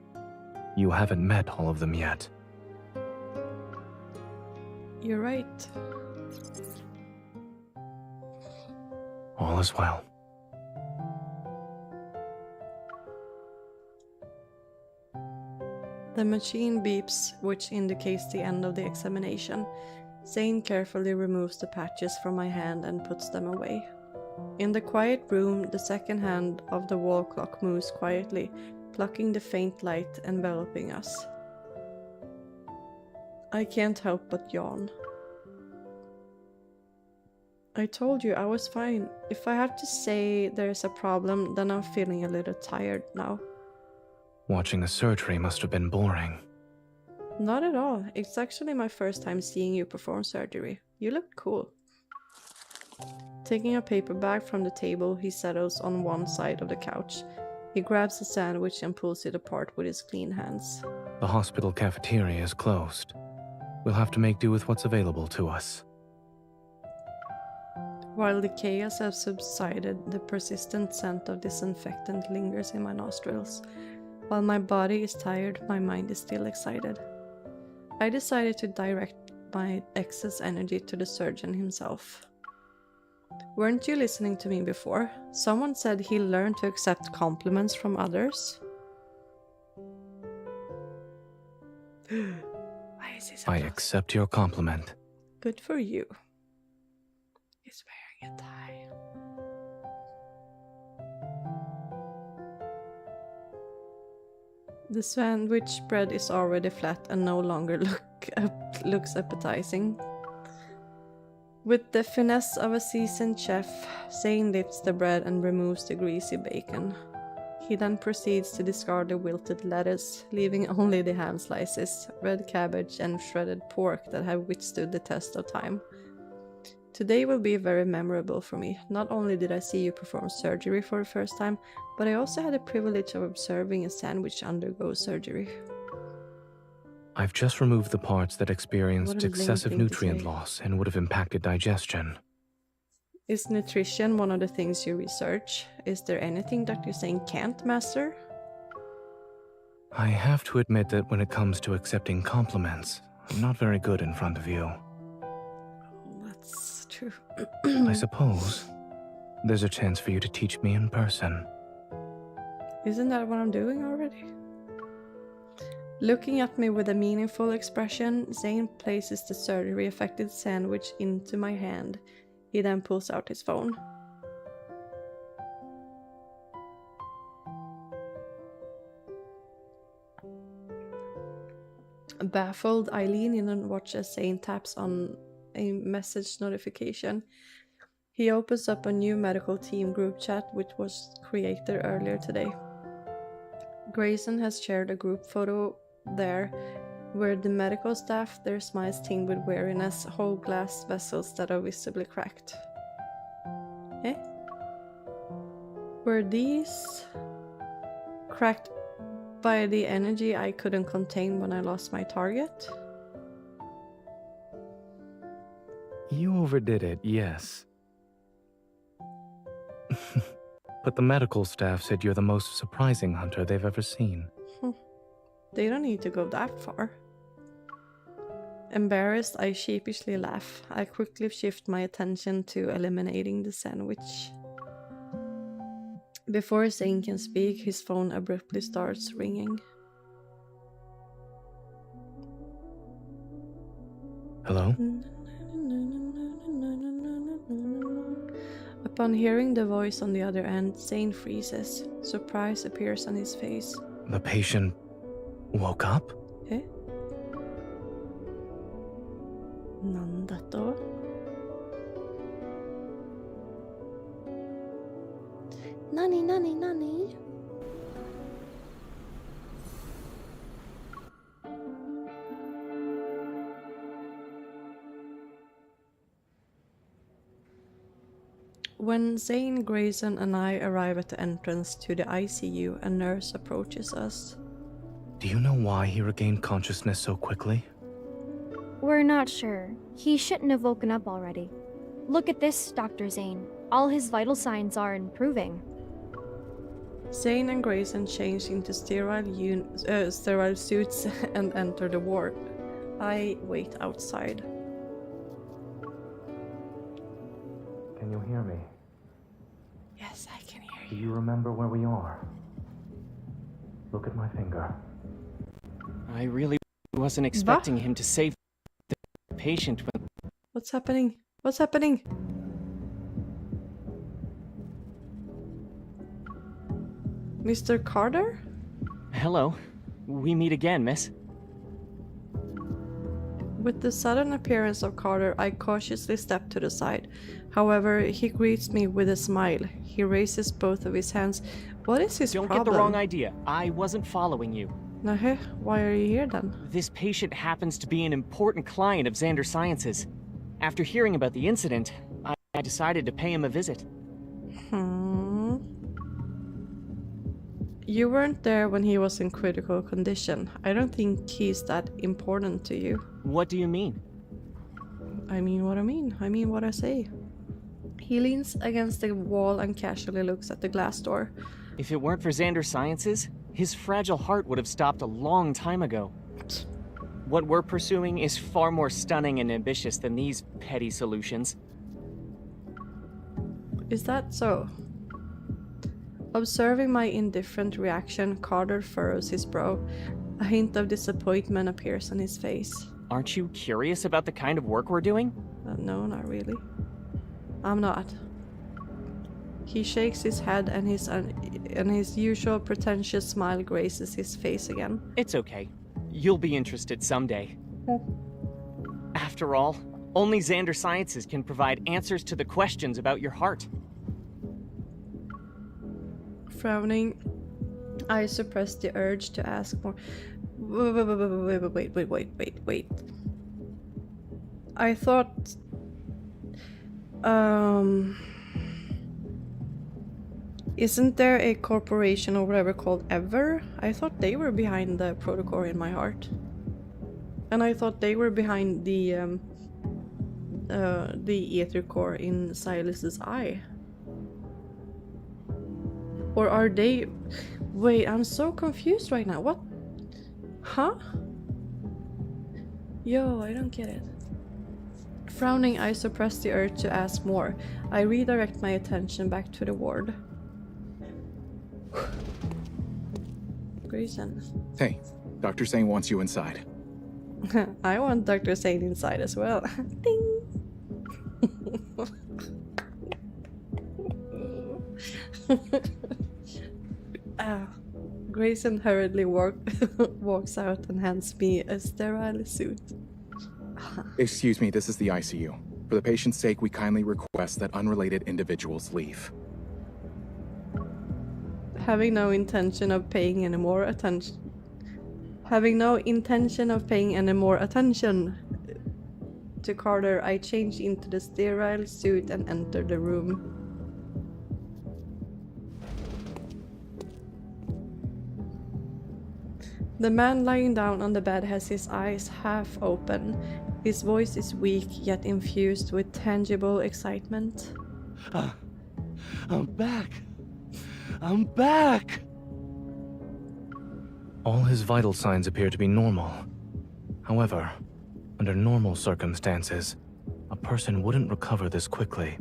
You haven't met all of them yet. You're right. All is well. The machine beeps, which indicates the end of the examination. Zayne carefully removes the patches from my hand and puts them away. In the quiet room, the second hand of the wall clock moves quietly, plucking the faint light enveloping us. I can't help but yawn. I told you I was fine. If I have to say there's a problem, then I'm feeling a little tired now. Watching the surgery must have been boring. Not at all. It's actually my first time seeing you perform surgery. You looked cool. Taking a paper bag from the table, he settles on one side of the couch. He grabs a sandwich and pulls it apart with his clean hands. The hospital cafeteria is closed. We'll have to make do with what's available to us. While the chaos has subsided, the persistent scent of disinfectant lingers in my nostrils. While my body is tired, my mind is still excited. I decided to direct my excess energy to the surgeon himself. Weren't you listening to me before? Someone said he learned to accept compliments from others. Why is he so I close? accept your compliment. Good for you. He's wearing a tie. The sandwich bread is already flat and no longer looks appetizing. With the finesse of a seasoned chef, Zayne lifts the bread and removes the greasy bacon. He then proceeds to discard the wilted lettuce, leaving only the ham slices, red cabbage, and shredded pork that have withstood the test of time. Today will be very memorable for me. Not only did I see you perform surgery for the first time, but I also had the privilege of observing a sandwich undergo surgery. I've just removed the parts that experienced What a lame excessive thing to nutrient say. loss and would have impacted digestion. Is nutrition one of the things you research? Is there anything Dr. Zayne can't master? I have to admit that when it comes to accepting compliments, I'm not very good in front of you. That's true. I suppose there's a chance for you to teach me in person. Isn't that what I'm doing already? Looking at me with a meaningful expression, Zayne places the surgery-affected sandwich into my hand. He then pulls out his phone. Baffled, I lean in and watch as Zayne taps on a message notification. He opens up a new medical team group chat which was created earlier today. Grayson has shared a group photo there where the medical staff, their smiles tinged with weariness, hold glass vessels that are visibly cracked. Eh? Were these cracked by the energy I couldn't contain when I lost my target? You overdid it, yes. But the medical staff said you're the most surprising hunter they've ever seen. They don't need to go that far. Embarrassed, I sheepishly laugh. I quickly shift my attention to eliminating the sandwich. Before Zayne can speak, his phone abruptly starts ringing. Hello? Upon hearing the voice on the other end, Zayne freezes. Surprise appears on his face. The patient woke up? Eh? Nanda to? Nani? When Zayne, Grayson, and I arrive at the entrance to the ICU, a nurse approaches us. Do you know why he regained consciousness so quickly? We're not sure. He shouldn't have woken up already. Look at this, Dr. Zayne. All his vital signs are improving. Zayne and Grayson change into sterile suits and enter the ward. I wait outside. Can you hear me? Yes, I can hear Do you remember where we are? Look at my finger. I really wasn't expecting him to save the patient when... What's happening? What's happening? Mr. Carter? Hello. We meet again, miss. With the sudden appearance of Carter, I cautiously step to the side. However, he greets me with a smile. He raises both of his hands. What is his problem? Don't get the wrong idea. I wasn't following you. Nahe, why are you here then? This patient happens to be an important client of Xander Sciences. After hearing about the incident, I decided to pay him a visit. You weren't there when he was in critical condition. I don't think he's that important to you. What do you mean? I mean what I mean. I mean what I say. He leans against the wall and casually looks at the glass door. If it weren't for Xander Sciences, his fragile heart would have stopped a long time ago. What we're pursuing is far more stunning and ambitious than these petty solutions. Is that so? Observing my indifferent reaction, Carter furrows his brow. A hint of disappointment appears on his face. Aren't you curious about the kind of work we're doing? No, not really. I'm not. He shakes his head and his usual pretentious smile graces his face again. It's okay. You'll be interested someday. After all, only Xander Sciences can provide answers to the questions about your heart. Frowning, I suppress the urge to ask more. Wait. I thought... Isn't there a corporation or whatever called Ever? I thought they were behind the protocol in my heart. And I thought they were behind the ether core in Silas's eye. Or are they... Wait, I'm so confused right now. What? Huh? Yo, I don't get it. Frowning, I suppress the urge to ask more. I redirect my attention back to the ward. Grayson. Hey, Dr. Zayne wants you inside. I want Dr. Zayne inside as well. Ding! Grayson hurriedly walks out and hands me a sterile suit. Excuse me, this is the ICU. For the patient's sake, we kindly request that unrelated individuals leave. Having no intention of paying any more attention to Carter, I change into the sterile suit and enter the room. The man lying down on the bed has his eyes half open. His voice is weak yet infused with tangible excitement. I'm back. I'm back! All his vital signs appear to be normal. However, under normal circumstances, a person wouldn't recover this quickly.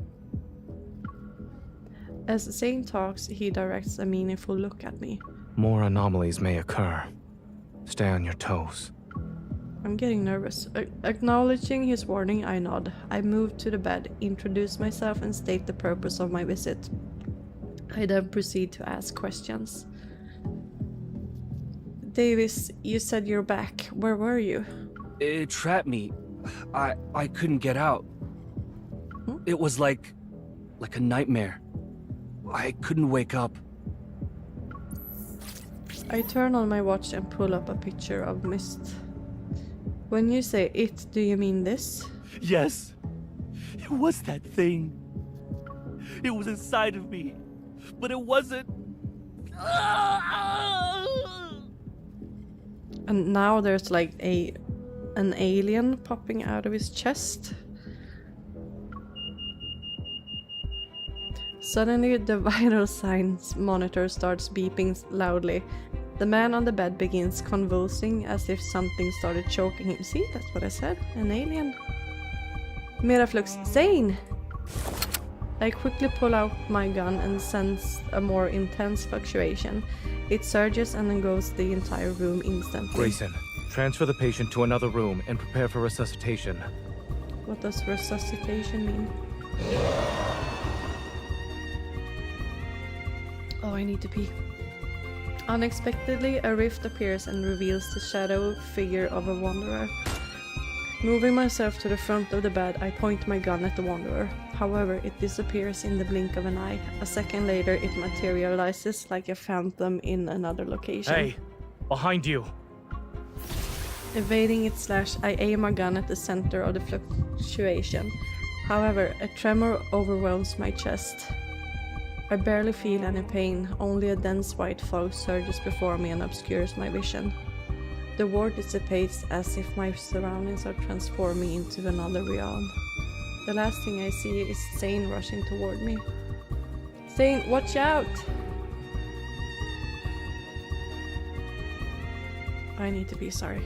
As Zayne talks, he directs a meaningful look at me. More anomalies may occur. Stay on your toes. I'm getting nervous. Acknowledging his warning, I nod. I move to the bed, introduce myself, and state the purpose of my visit. I then proceed to ask questions. Davis, you said you're back. Where were you? It trapped me. I couldn't get out. It was like a nightmare. I couldn't wake up. I turn on my watch and pull up a picture of mist. When you say it, do you mean this? Yes. It was that thing. It was inside of me. But it wasn't. And now there's like an alien popping out of his chest. Suddenly, the vital signs monitor starts beeping loudly. The man on the bed begins convulsing as if something started choking him. See, that's what I said. An alien. Miraflux, Zayne! I quickly pull out my gun and sense a more intense fluctuation. It surges and engulfs the entire room instantly. Grayson, transfer the patient to another room and prepare for resuscitation. What does resuscitation mean? Oh, I need to pee. Unexpectedly, a rift appears and reveals the shadow figure of a wanderer. Moving myself to the front of the bed, I point my gun at the wanderer. However, it disappears in the blink of an eye. A second later, it materializes like a phantom in another location. Hey, behind you! Evading its slash, I aim a gun at the center of the fluctuation. However, a tremor overwhelms my chest. I barely feel any pain, only a dense white fog surges before me and obscures my vision. The ward dissipates as if my surroundings are transforming into another realm. The last thing I see is Zayne rushing toward me. Zayne, watch out! I need to be sorry.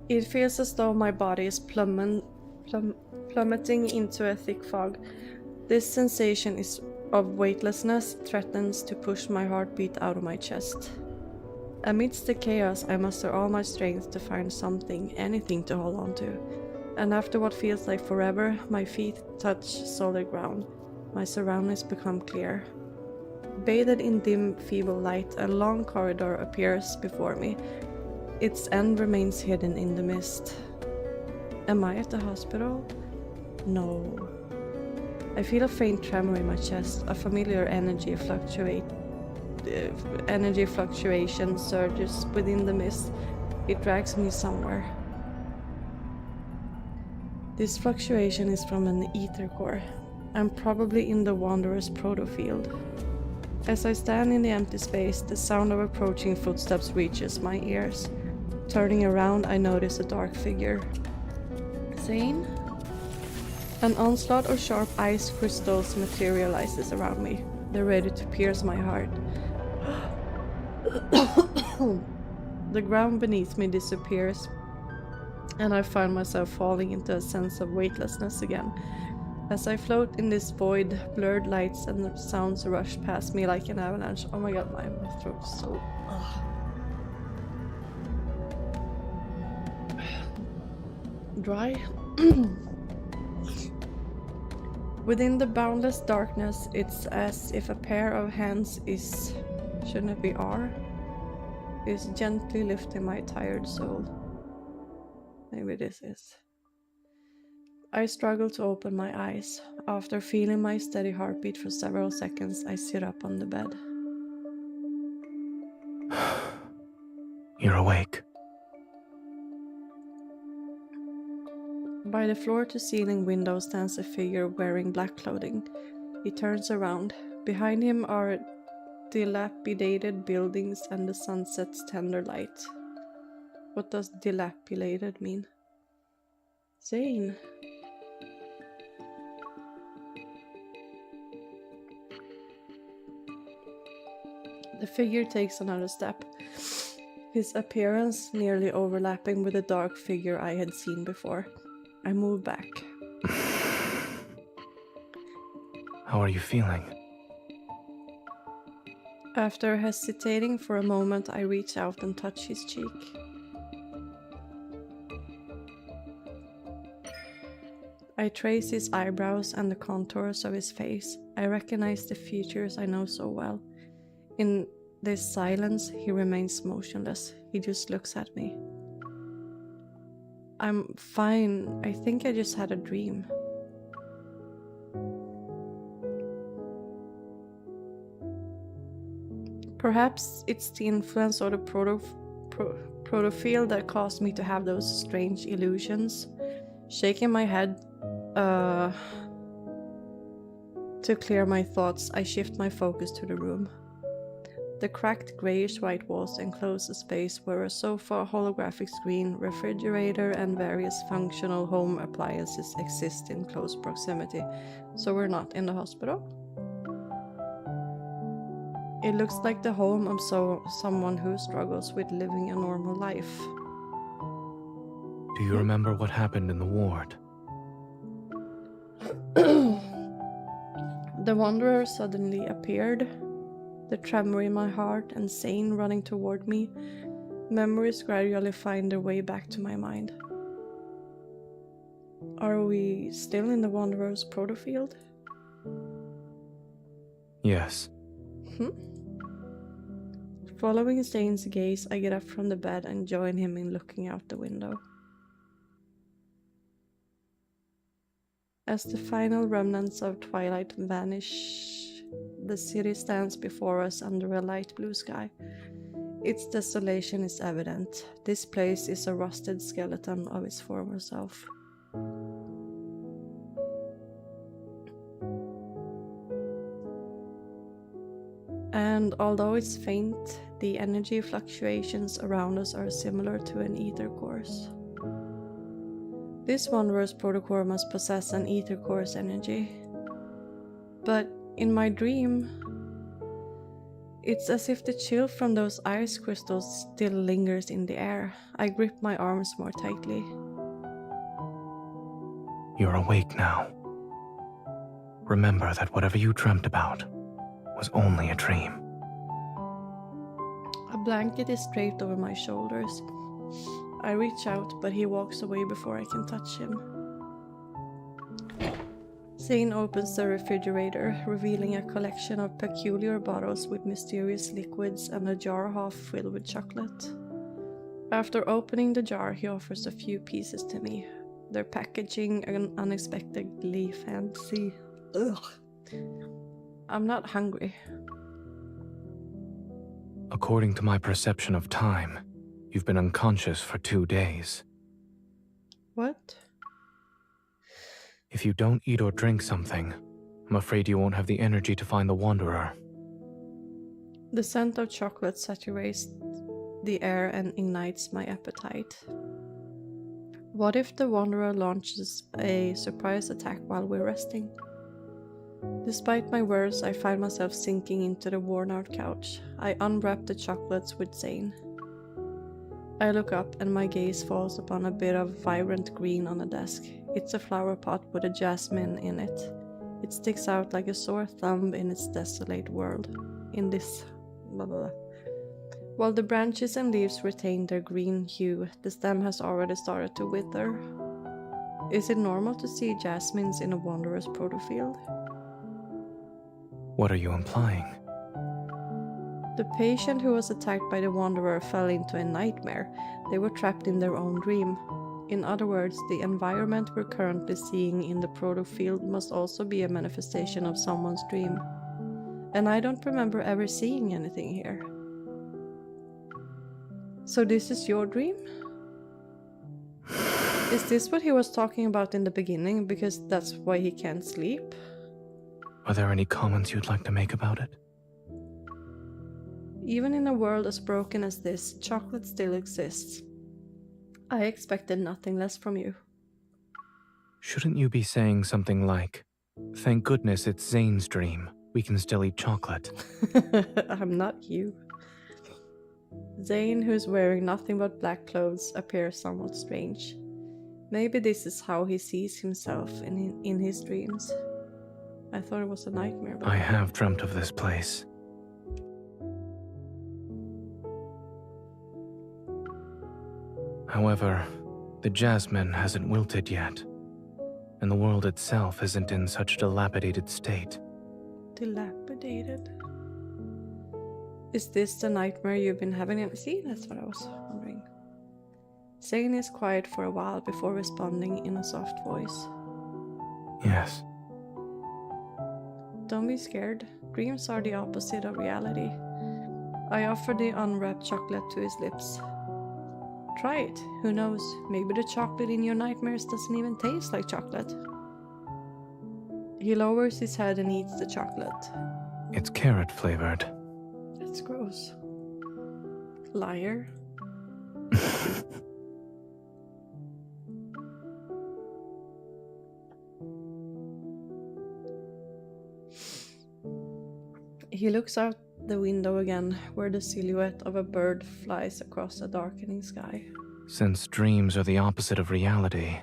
It feels as though my body is plummeting into a thick fog. This sensation of weightlessness threatens to push my heartbeat out of my chest. Amidst the chaos, I muster all my strength to find something, anything to hold on to. And after what feels like forever, my feet touch solid ground. My surroundings become clear. Bathed in dim, feeble light, a long corridor appears before me. Its end remains hidden in the mist. Am I at the hospital? No. I feel a faint tremor in my chest, a familiar energy fluctuation surges within the mist. It drags me somewhere. This fluctuation is from an ether core. I'm probably in the Wanderer's proto-field. As I stand in the empty space, the sound of approaching footsteps reaches my ears. Turning around, I notice a dark figure. Zayne? An onslaught of sharp ice crystals materializes around me. They're ready to pierce my heart. The ground beneath me disappears, and I find myself falling into a sense of weightlessness again. As I float in this void, blurred lights and sounds rush past me like an avalanche. Oh my god, my throat's so... dry. Within the boundless darkness, it's as if a pair of hands is... shouldn't it be R? Is gently lifting my tired soul. Maybe this is. I struggle to open my eyes. After feeling my steady heartbeat for several seconds, I sit up on the bed. You're awake. By the floor-to-ceiling window stands a figure wearing black clothing. He turns around. Behind him are dilapidated buildings and the sunset's tender light. What does dilapidated mean? Zayne. The figure takes another step, his appearance nearly overlapping with the dark figure I had seen before. I move back. How are you feeling? After hesitating for a moment, I reach out and touch his cheek. I trace his eyebrows and the contours of his face. I recognize the features I know so well. In this silence, he remains motionless. He just looks at me. I'm fine. I think I just had a dream. Perhaps it's the influence of the proto-field that caused me to have those strange illusions. Shaking my head to clear my thoughts, I shift my focus to the room. The cracked grayish-white walls enclose a space where a sofa, a holographic screen, refrigerator, and various functional home appliances exist in close proximity. So we're not in the hospital? It looks like the home of someone who struggles with living a normal life. Do you remember what happened in the ward? The Wanderer suddenly appeared. The tremor in my heart and Zayne running toward me. Memories gradually find their way back to my mind. Are we still in the Wanderer's proto-field? Yes. Following Zayne's gaze, I get up from the bed and join him in looking out the window. As the final remnants of twilight vanish, the city stands before us under a light blue sky. Its desolation is evident. This place is a rusted skeleton of its former self. And although it's faint, the energy fluctuations around us are similar to an ether course. This Wanderer's protocore must possess an ether course energy. But in my dream, It's as if the chill from those ice crystals still lingers in the air. I grip my arms more tightly. You're awake now. Remember that whatever you dreamt about was only a dream. A blanket is draped over my shoulders. I reach out, but he walks away before I can touch him. Zayne opens the refrigerator, revealing a collection of peculiar bottles with mysterious liquids and a jar half filled with chocolate. After opening the jar, he offers a few pieces to me. Their packaging unexpectedly fancy. Ugh. I'm not hungry. According to my perception of time, you've been unconscious for 2 days. What? If you don't eat or drink something, I'm afraid you won't have the energy to find the Wanderer. The scent of chocolate saturates the air and ignites my appetite. What if the Wanderer launches a surprise attack while we're resting? Despite my words, I find myself sinking into the worn-out couch. I unwrap the chocolates with Zayne. I look up and my gaze falls upon a bit of vibrant green on the desk. It's a flower pot with a jasmine in it. It sticks out like a sore thumb in its desolate world. In this... blah blah blah. While the branches and leaves retain their green hue, the stem has already started to wither. Is it normal to see jasmines in a Wanderer's protofield? What are you implying? The patient who was attacked by the Wanderer fell into a nightmare. They were trapped in their own dream. In other words, the environment we're currently seeing in the protofield must also be a manifestation of someone's dream. And I don't remember ever seeing anything here. So this is your dream? Is this what he was talking about in the beginning, because that's why he can't sleep? Are there any comments you'd like to make about it? Even in a world as broken as this, chocolate still exists. I expected nothing less from you. Shouldn't you be saying something like, "Thank goodness it's Zayne's dream. We can still eat chocolate." I'm not you. Zayne, who's wearing nothing but black clothes, appears somewhat strange. Maybe this is how he sees himself in his dreams. I thought it was a nightmare. But I have dreamt of this place. However, the jasmine hasn't wilted yet, and the world itself isn't in such a dilapidated state. Dilapidated? Is this the nightmare you've been having? See, that's what I was wondering. Zayne is quiet for a while before responding in a soft voice. Yes. Don't be scared. Dreams are the opposite of reality. I offer the unwrapped chocolate to his lips. Try it. Who knows? Maybe the chocolate in your nightmares doesn't even taste like chocolate. He lowers his head and eats the chocolate. It's carrot flavored. That's gross. Liar. He looks out the window again, where the silhouette of a bird flies across a darkening sky. Since dreams are the opposite of reality,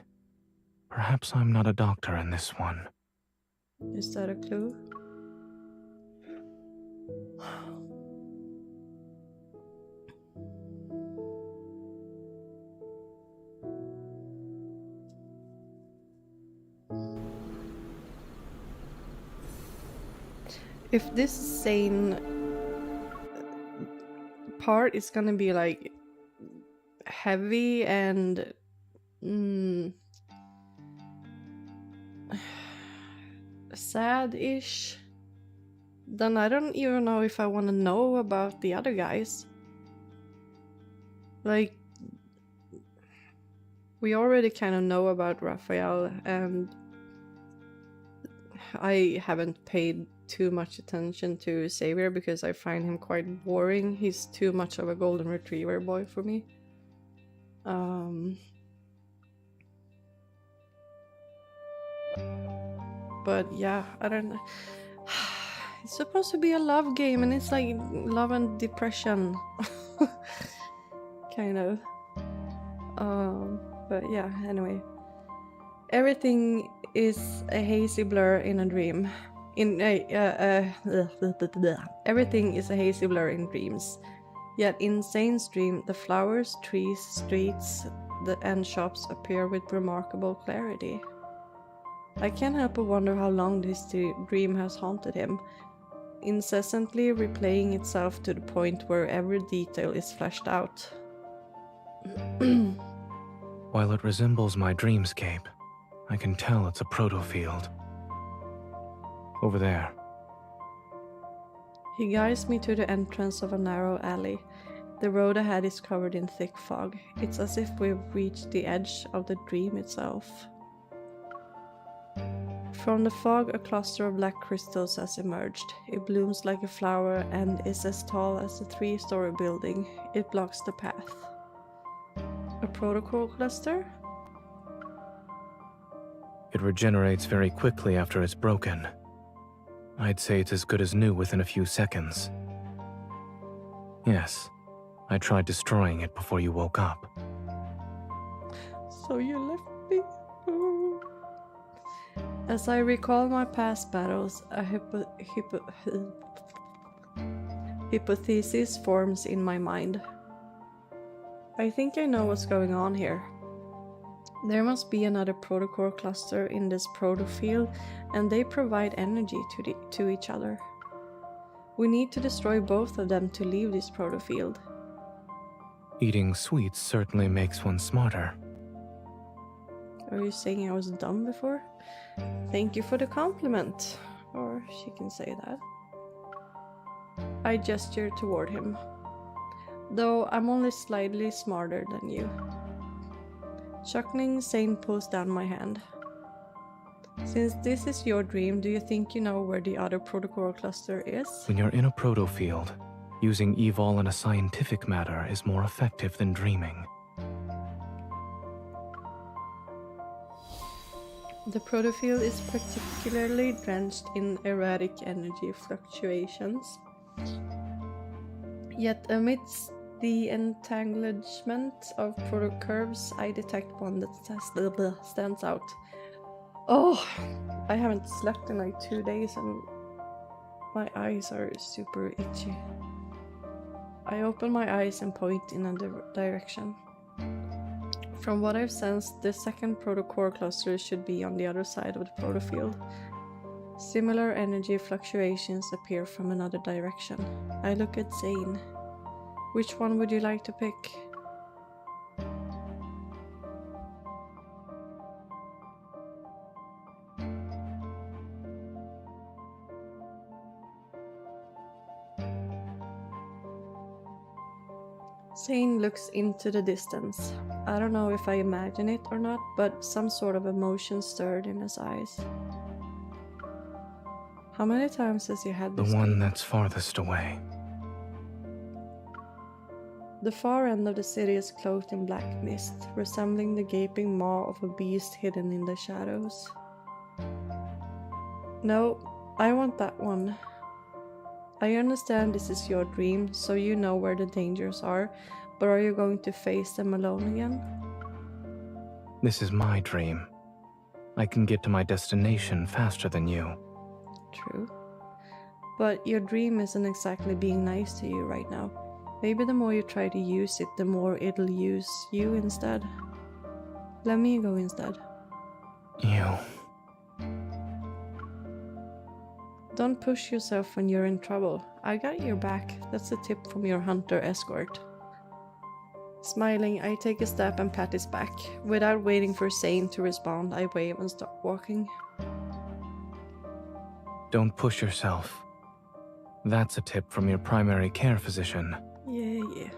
perhaps I'm not a doctor in this one. Is that a clue? If this Zayne part is gonna be like heavy and sad-ish, then I don't even know if I want to know about the other guys. Like, we already kind of know about Raphael, and I haven't paid too much attention to Xavier because I find him quite boring. He's too much of a golden retriever boy for me. But yeah, I don't know. It's supposed to be a love game, and it's like love and depression. Kind of. But yeah, anyway. Everything is a hazy blur in a dream. Everything is a hazy blur in dreams. Yet in Zayne's dream, the flowers, trees, streets, and shops appear with remarkable clarity. I can't help but wonder how long this dream has haunted him, incessantly replaying itself to the point where every detail is fleshed out. While it resembles my dreamscape, I can tell it's a proto-field. Over there. He guides me to the entrance of a narrow alley. The road ahead is covered in thick fog. It's as if we've reached the edge of the dream itself. From the fog, a cluster of black crystals has emerged. It blooms like a flower and is as tall as a 3-story building. It blocks the path. A protocol cluster? It regenerates very quickly after it's broken. I'd say it's as good as new within a few seconds. Yes, I tried destroying it before you woke up. So you left me? Oh. As I recall my past battles, a hypothesis forms in my mind. I think I know what's going on here. There must be another protocore cluster in this protofield, and they provide energy to each other. We need to destroy both of them to leave this protofield. Eating sweets certainly makes one smarter. Are you saying I was dumb before? Thank you for the compliment. Or she can say that. I gesture toward him. Though I'm only slightly smarter than you. Chuckling, Zayne pulls down my hand. Since this is your dream, do you think you know where the other protocol cluster is? When you're in a proto-field, using evol in a scientific matter is more effective than dreaming. The protofield is particularly drenched in erratic energy fluctuations. Yet amidst the entanglement of protocurves, I detect one that stands out. Oh, I haven't slept in like 2 days and my eyes are super itchy. I open my eyes and point in a direction. From what I've sensed, the second protocore cluster should be on the other side of the protofield. Similar energy fluctuations appear from another direction. I look at Zayne. Which one would you like to pick? Zayne looks into the distance. I don't know if I imagine it or not, but some sort of emotion stirred in his eyes. How many times has he had this? The one that's farthest away. The far end of the city is cloaked in black mist, resembling the gaping maw of a beast hidden in the shadows. No, I want that one. I understand this is your dream, so you know where the dangers are, but are you going to face them alone again? This is my dream. I can get to my destination faster than you. True. But your dream isn't exactly being nice to you right now. Maybe the more you try to use it, the more it'll use you instead. Let me go instead. You. Don't push yourself when you're in trouble. I got your back. That's a tip from your hunter escort. Smiling, I take a step and pat his back. Without waiting for Zayne to respond, I wave and start walking. Don't push yourself. That's a tip from your primary care physician. Yeah.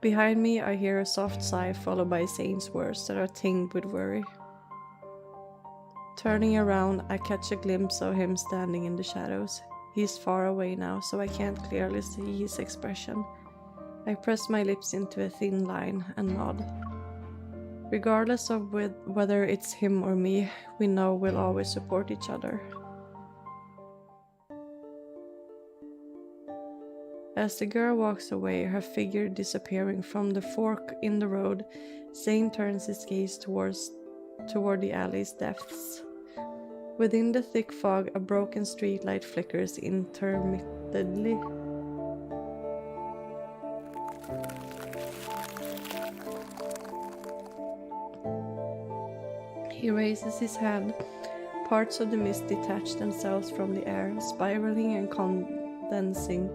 Behind me, I hear a soft sigh followed by Zayne's words that are tinged with worry. Turning around, I catch a glimpse of him standing in the shadows. He's far away now, so I can't clearly see his expression. I press my lips into a thin line and nod. Regardless of whether it's him or me, we know we'll always support each other. As the girl walks away, her figure disappearing from the fork in the road, Zayne turns his gaze toward the alley's depths. Within the thick fog, a broken streetlight flickers intermittently. He raises his hand. Parts of the mist detach themselves from the air, spiraling and condensing.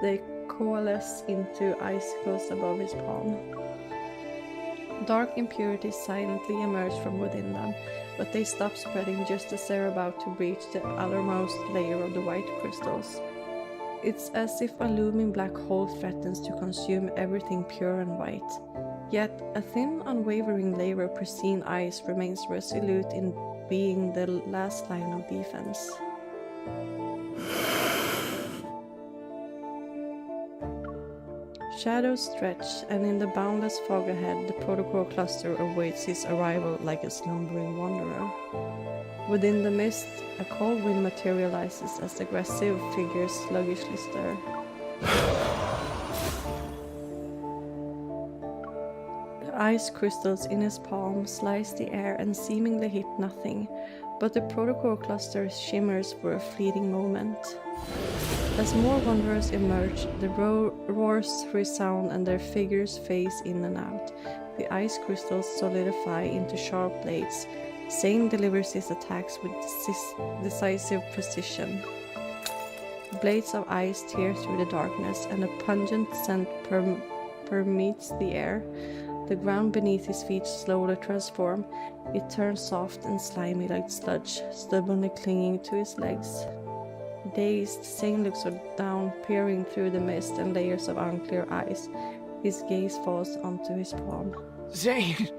They coalesce into icicles above his palm. Dark impurities silently emerge from within them, but they stop spreading just as they're about to breach the outermost layer of the white crystals. It's as if a looming black hole threatens to consume everything pure and white. Yet, a thin, unwavering layer of pristine ice remains resolute in being the last line of defense. Shadows stretch, and in the boundless fog ahead, the protocol cluster awaits his arrival like a slumbering wanderer. Within the mist, a cold wind materializes as aggressive figures sluggishly stir. The ice crystals in his palm slice the air and seemingly hit nothing, but the protocol cluster shimmers for a fleeting moment. As more wanderers emerge, the roars resound and their figures phase in and out. The ice crystals solidify into sharp blades. Zayne delivers his attacks with decisive precision. Blades of ice tear through the darkness, and a pungent scent permeates the air. The ground beneath his feet slowly transforms. It turns soft and slimy like sludge, stubbornly clinging to his legs. Dazed, Zayne looks down, peering through the mist and layers of unclear ice. His gaze falls onto his palm. Zayne!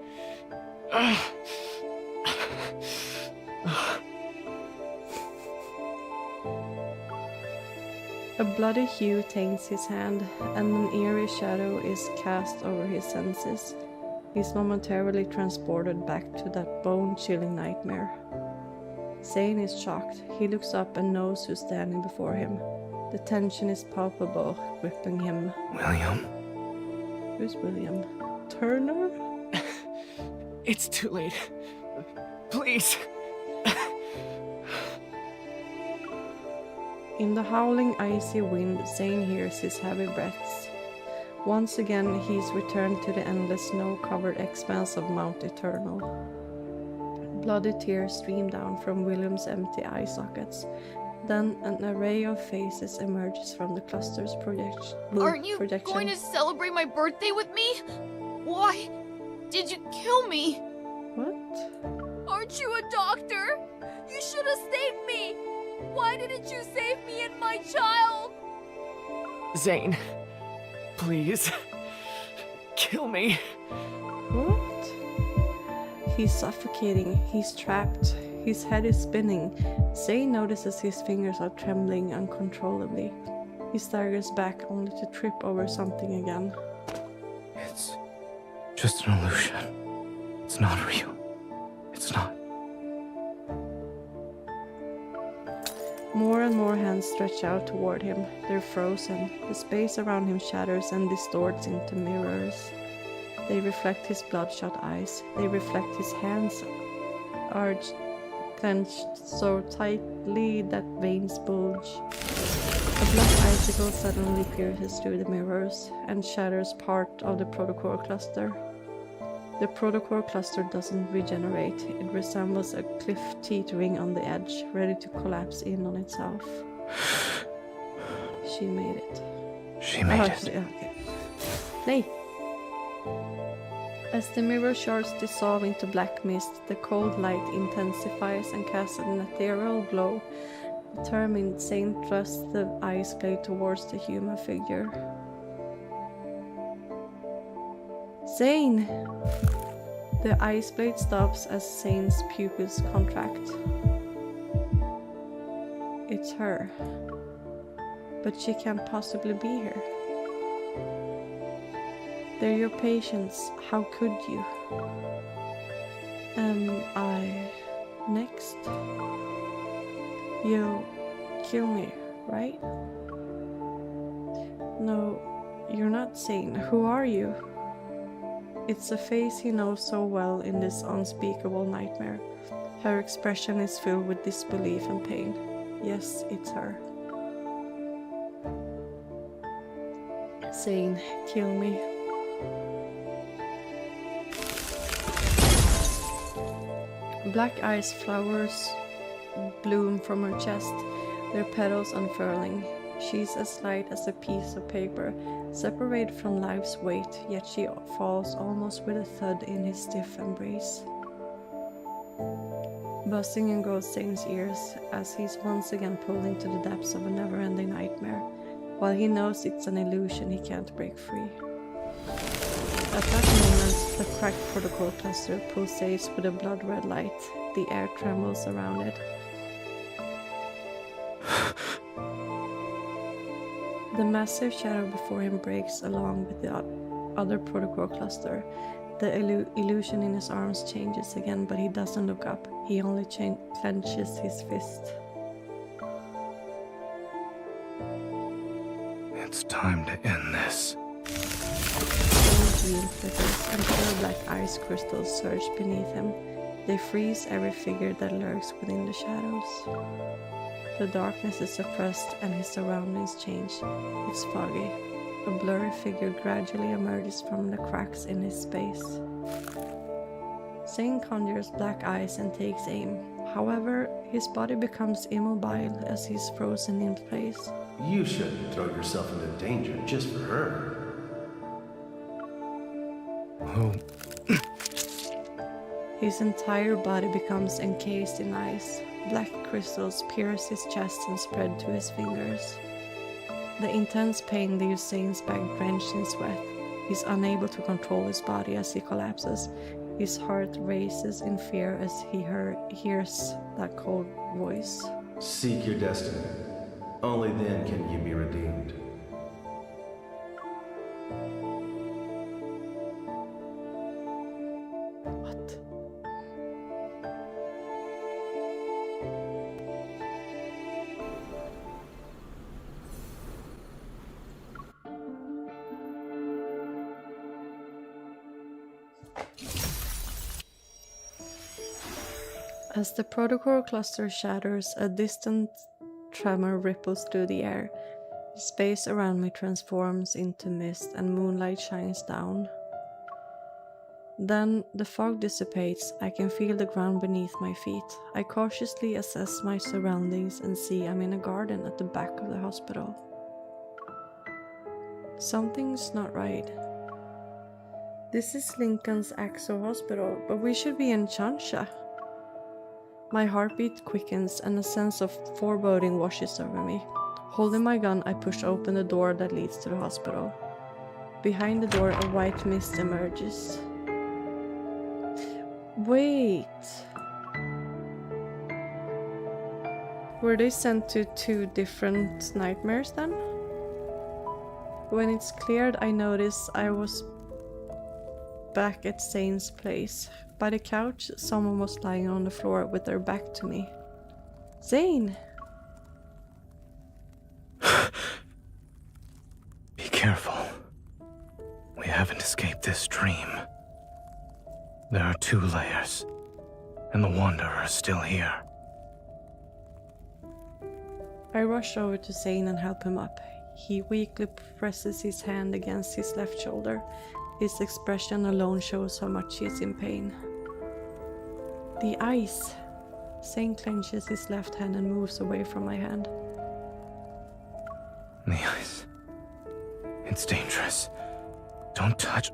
A bloody hue taints his hand, and an eerie shadow is cast over his senses. He's momentarily transported back to that bone-chilling nightmare. Zayne is shocked. He looks up and knows who's standing before him. The tension is palpable, gripping him. William? Who's William? Turner? It's too late. Please. In the howling, icy wind, Zayne hears his heavy breaths. Once again, he's returned to the endless snow-covered expanse of Mount Eternal. Bloody tears stream down from William's empty eye sockets. Then an array of faces emerges from the cluster's projection. Aren't you going to celebrate my birthday with me? Why did you kill me? What? Aren't you a doctor? You should have saved me! Why didn't you save me and my child? Zayne, please. Kill me. What? He's suffocating. He's trapped. His head is spinning. Zayne notices his fingers are trembling uncontrollably. He staggers back only to trip over something again. It's just an illusion. It's not real. It's not. More and more hands stretch out toward him. They're frozen. The space around him shatters and distorts into mirrors. They reflect his bloodshot eyes. They reflect his hands, arched, clenched so tightly that veins bulge. A black icicle suddenly pierces through the mirrors and shatters part of the protocol cluster. The protocol cluster doesn't regenerate. It resembles a cliff teetering on the edge, ready to collapse in on itself. She made it. She made it. Okay. Play! As the mirror shards dissolve into black mist, the cold light intensifies and casts an ethereal glow. Determined, Zayne thrusts the ice blade towards the human figure. Zayne! The ice blade stops as Zayne's pupils contract. It's her. But she can't possibly be here. They're your patients. How could you? Am I next? You'll kill me, right? No, you're not Zayne. Who are you? It's a face he knows so well in this unspeakable nightmare. Her expression is filled with disbelief and pain. Yes, it's her. Zayne, kill me. Black ice flowers bloom from her chest, their petals unfurling. She's as light as a piece of paper, separated from life's weight, yet she falls almost with a thud in his stiff embrace. Buzzing in goes Zayne's ears as he's once again pulled into the depths of a never-ending nightmare, while he knows it's an illusion he can't break free. At that moment, the cracked protocol cluster pulsates with a blood-red light. The air trembles around it. The massive shadow before him breaks along with the other protocol cluster. The illusion in his arms changes again, but he doesn't look up. He only clenches his fist. It's time to end this. Wheel flickers and pure black ice crystals surge beneath him. They freeze every figure that lurks within the shadows. The darkness is suppressed and his surroundings change. It's foggy. A blurry figure gradually emerges from the cracks in his space. Zayne conjures black eyes and takes aim. However, his body becomes immobile as he's frozen in place. You shouldn't throw yourself into danger just for her. Who? His entire body becomes encased in ice. Black crystals pierce his chest and spread to his fingers. The intense pain leaves Zayne's back drenched in sweat. He's unable to control his body as he collapses. His heart races in fear as he hears that cold voice. Seek your destiny. Only then can you be redeemed. What? As the protocol cluster shatters, a distant tremor ripples through the air. The space around me transforms into mist and moonlight shines down. Then the fog dissipates. I can feel the ground beneath my feet. I cautiously assess my surroundings and see I'm in a garden at the back of the hospital. Something's not right. This is Lincoln's Axo Hospital, but we should be in Chansha. My heartbeat quickens and a sense of foreboding washes over me. Holding my gun, I push open the door that leads to the hospital. Behind the door, a white mist emerges. Wait. Were they sent to 2 different nightmares then? When it's cleared, I notice I was back at Zayne's place. By the couch, someone was lying on the floor with their back to me. Zayne! Be careful. We haven't escaped this dream. There are 2 layers, and the Wanderer is still here. I rush over to Zayne and help him up. He weakly presses his hand against his left shoulder. His expression alone shows how much he is in pain. The ice! Zayne clenches his left hand and moves away from my hand. The ice. It's dangerous. Don't touch.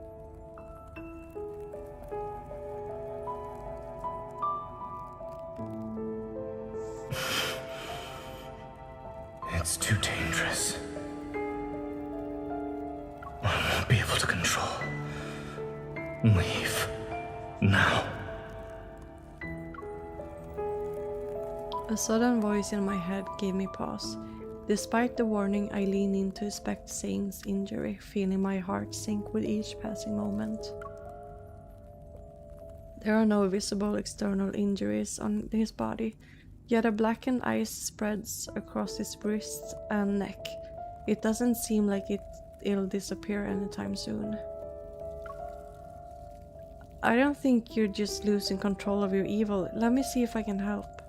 It's too dangerous. I won't be able to control. Leave. Now. A sudden voice in my head gave me pause. Despite the warning, I lean in to inspect Zayne's injury, feeling my heart sink with each passing moment. There are no visible external injuries on his body, yet a blackened ice spreads across his wrists and neck. It doesn't seem like it'll disappear anytime soon. I don't think you're just losing control of your evil. Let me see if I can help.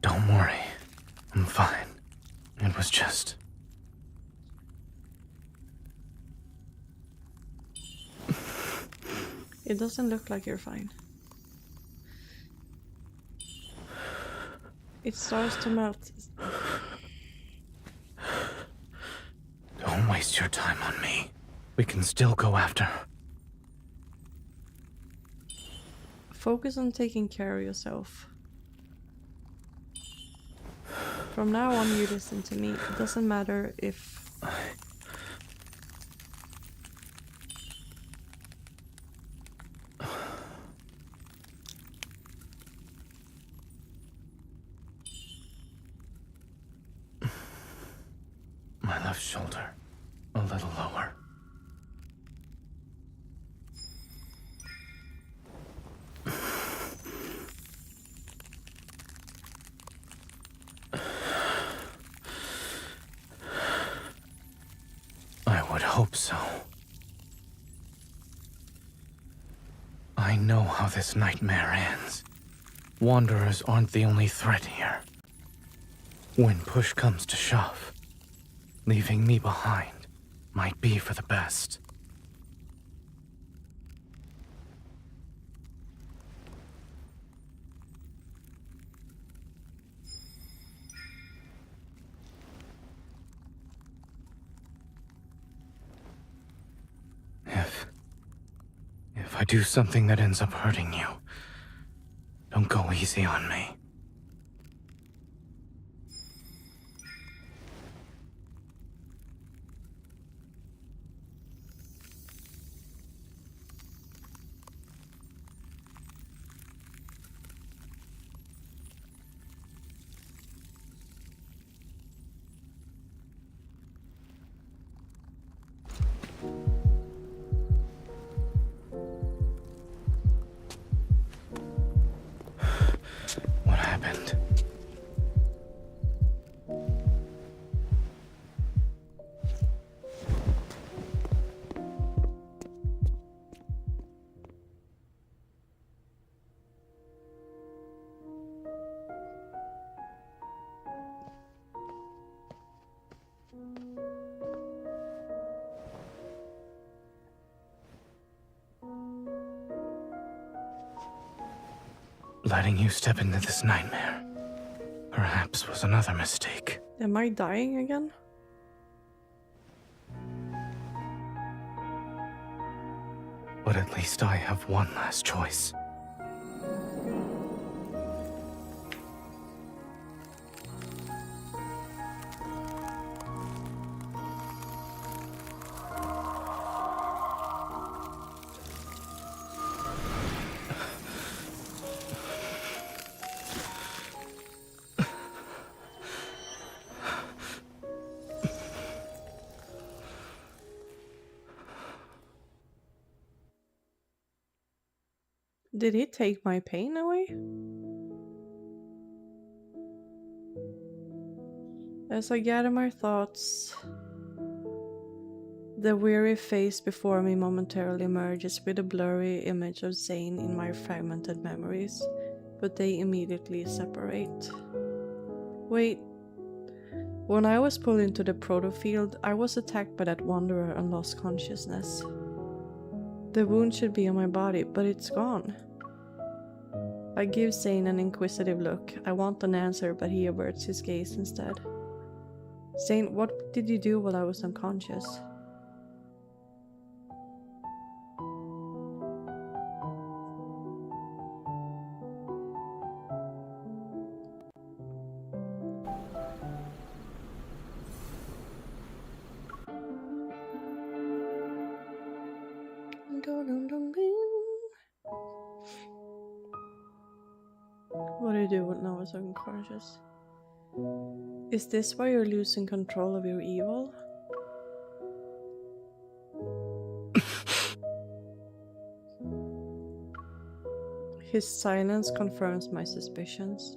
Don't worry. I'm fine. It was just... It doesn't look like you're fine. It starts to melt. Don't waste your time on me. We can still go after her. Focus on taking care of yourself. From now on, you listen to me. It doesn't matter if... My left shoulder. A little lower. I would hope so. I know how this nightmare ends. Wanderers aren't the only threat here. When push comes to shove, leaving me behind might be for the best. If I do something that ends up hurting you, don't go easy on me. What happened? Letting you step into this nightmare perhaps was another mistake. Am I dying again? But at least I have one last choice. Did he take my pain away? As I gather my thoughts, the weary face before me momentarily merges with a blurry image of Zayne in my fragmented memories, but they immediately separate. Wait, when I was pulled into the proto field, I was attacked by that wanderer and lost consciousness. The wound should be on my body, but it's gone. I give Zayne an inquisitive look. I want an answer, but he averts his gaze instead. Zayne, what did you do while I was unconscious? What do you do when I was unconscious? Is this why you're losing control of your evil? His silence confirms my suspicions.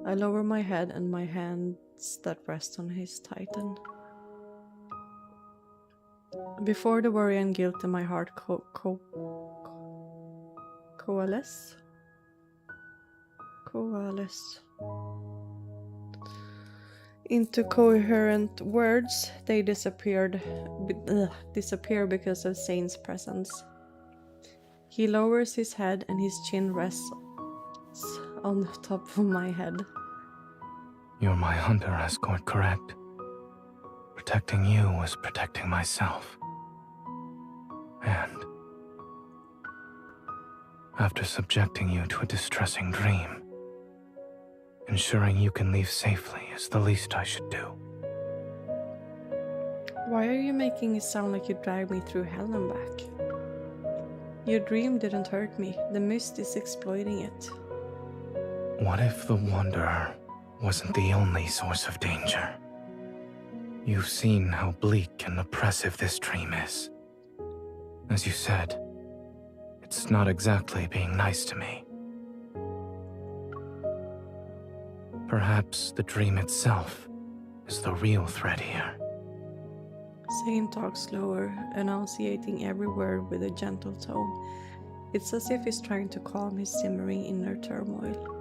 I lower my head and my hands that rest on his tighten. Before the worry and guilt in my heart coalesce into coherent words, they disappear because of Zayne's presence. He lowers his head and his chin rests on the top of my head. You're my hunter escort, correct? Protecting you was protecting myself. And after subjecting you to a distressing dream, ensuring you can leave safely is the least I should do. Why are you making it sound like you dragged me through hell and back? Your dream didn't hurt me. The mist is exploiting it. What if the Wanderer wasn't the only source of danger? You've seen how bleak and oppressive this dream is. As you said, it's not exactly being nice to me. Perhaps the dream itself is the real threat here. Zayne talks slower, enunciating every word with a gentle tone. It's as if he's trying to calm his simmering inner turmoil.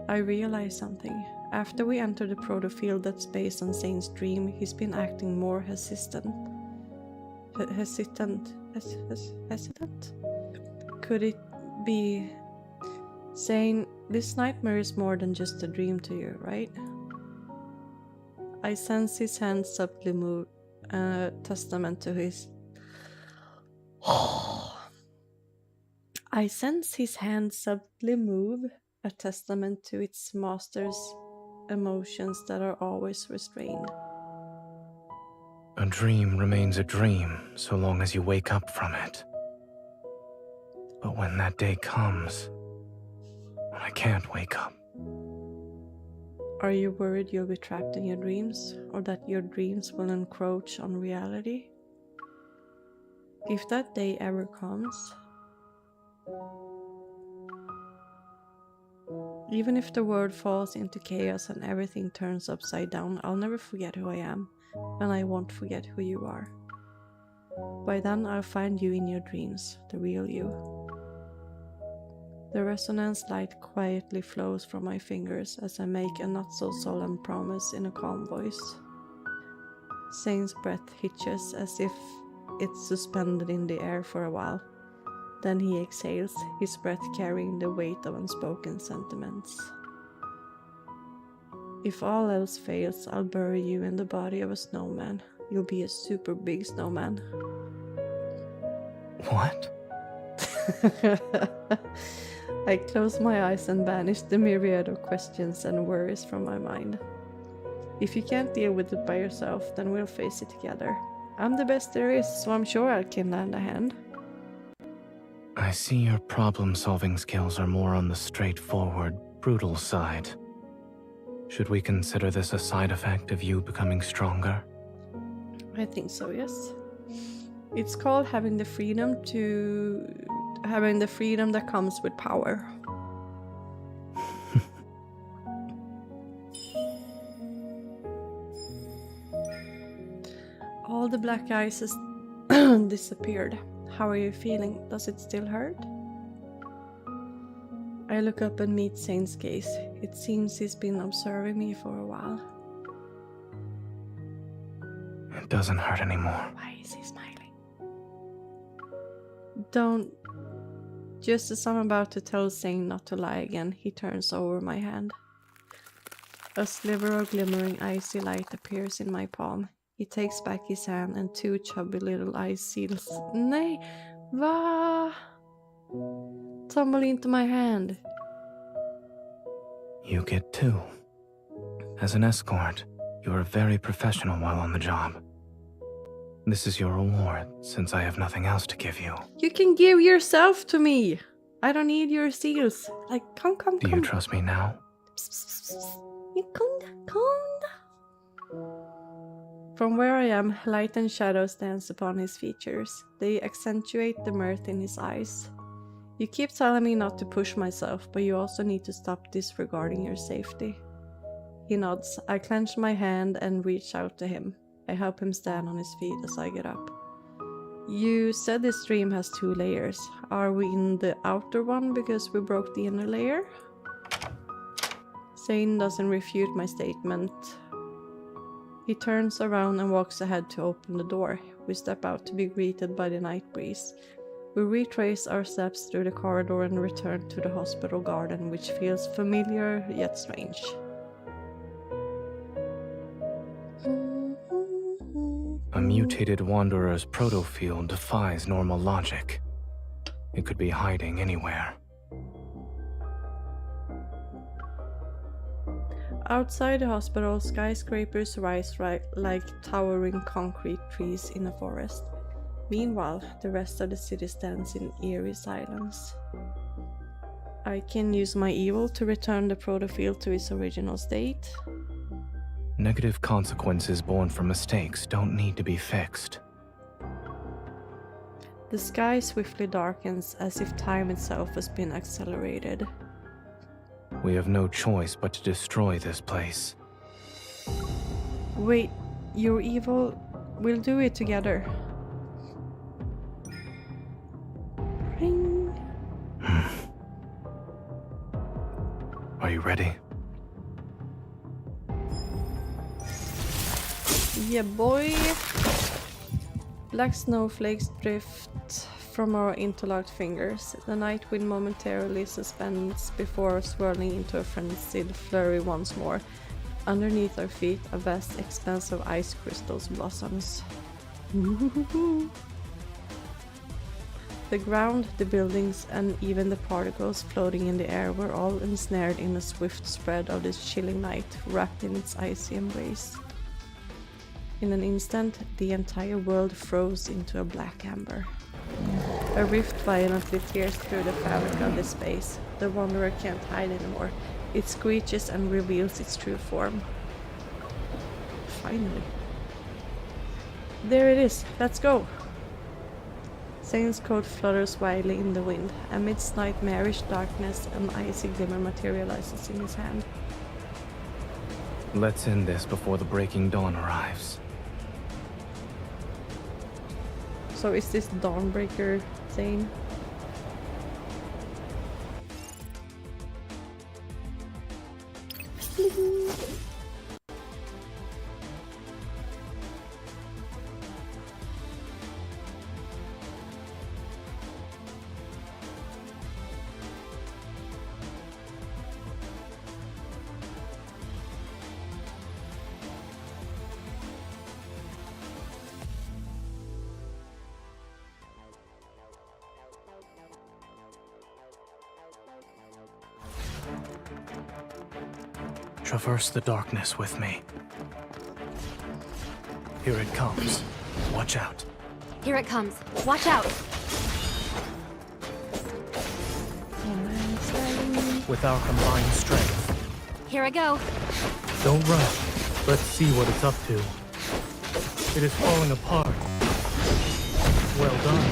I realize something. After we enter the proto-field that's based on Zayne's dream, he's been acting more hesitant? Could it be... Zayne, this nightmare is more than just a dream to you, right? I sense his hand subtly move, testament to his... I sense his hand subtly move, a testament to its master's emotions that are always restrained. A dream remains a dream so long as you wake up from it. But when that day comes, when I can't wake up... Are you worried you'll be trapped in your dreams, or that your dreams will encroach on reality? If that day ever comes, even if the world falls into chaos and everything turns upside down, I'll never forget who I am, and I won't forget who you are. By then, I'll find you in your dreams, the real you. The resonance light quietly flows from my fingers as I make a not-so-solemn promise in a calm voice. Zayne's breath hitches as if it's suspended in the air for a while. Then he exhales, his breath carrying the weight of unspoken sentiments. If all else fails, I'll bury you in the body of a snowman. You'll be a super big snowman. What? I close my eyes and banish the myriad of questions and worries from my mind. If you can't deal with it by yourself, then we'll face it together. I'm the best there is, so I'm sure I can lend a hand. I see your problem-solving skills are more on the straightforward, brutal side. Should we consider this a side effect of you becoming stronger? I think so, yes. It's called having the freedom that comes with power. All the black ice has disappeared. How are you feeling? Does it still hurt? I look up and meet Zayne's gaze. It seems he's been observing me for a while. It doesn't hurt anymore. Why is he smiling? Don't. Just as I'm about to tell Zayne not to lie again, he turns over my hand. A sliver of glimmering icy light appears in my palm. He takes back his hand and two chubby little ice seals. Nej, va? Tumble into my hand. You get two. As an escort, you are very professional while on the job. This is your reward, since I have nothing else to give you. You can give yourself to me. I don't need your seals. Like, come. Do you trust me now? You come. From where I am, light and shadows dance upon his features. They accentuate the mirth in his eyes. You keep telling me not to push myself, but you also need to stop disregarding your safety. He nods. I clench my hand and reach out to him. I help him stand on his feet as I get up. You said this stream has 2 layers. Are we in the outer one because we broke the inner layer? Zayne doesn't refute my statement. He turns around and walks ahead to open the door. We step out to be greeted by the night breeze. We retrace our steps through the corridor and return to the hospital garden, which feels familiar yet strange. A mutated wanderer's protofield defies normal logic. It could be hiding anywhere. Outside the hospital, skyscrapers rise like towering concrete trees in a forest. Meanwhile, the rest of the city stands in eerie silence. I can use my evil to return the protofield to its original state. Negative consequences born from mistakes don't need to be fixed. The sky swiftly darkens as if time itself has been accelerated. We have no choice but to destroy this place. Wait, your evil? We'll do it together. Ring. Are you ready? Yeah, boy. Black snowflakes drift from our interlocked fingers. The night wind momentarily suspends before swirling into a frenzied flurry once more. Underneath our feet, a vast expanse of ice crystals blossoms. The ground, the buildings, and even the particles floating in the air were all ensnared in a swift spread of this chilling night, wrapped in its icy embrace. In an instant, the entire world froze into a black amber. A rift violently tears through the fabric of the space. The Wanderer can't hide anymore. It screeches and reveals its true form. Finally. There it is. Let's go. Zayne's coat flutters wildly in the wind. Amidst nightmarish darkness, an icy glimmer materializes in his hand. Let's end this before the breaking dawn arrives. So is this Dawnbreaker, Zayne? Traverse the darkness with me. Here it comes. Watch out. Here it comes. Watch out! With our combined strength. Here I go. Don't rush. Let's see what it's up to. It is falling apart. Well done.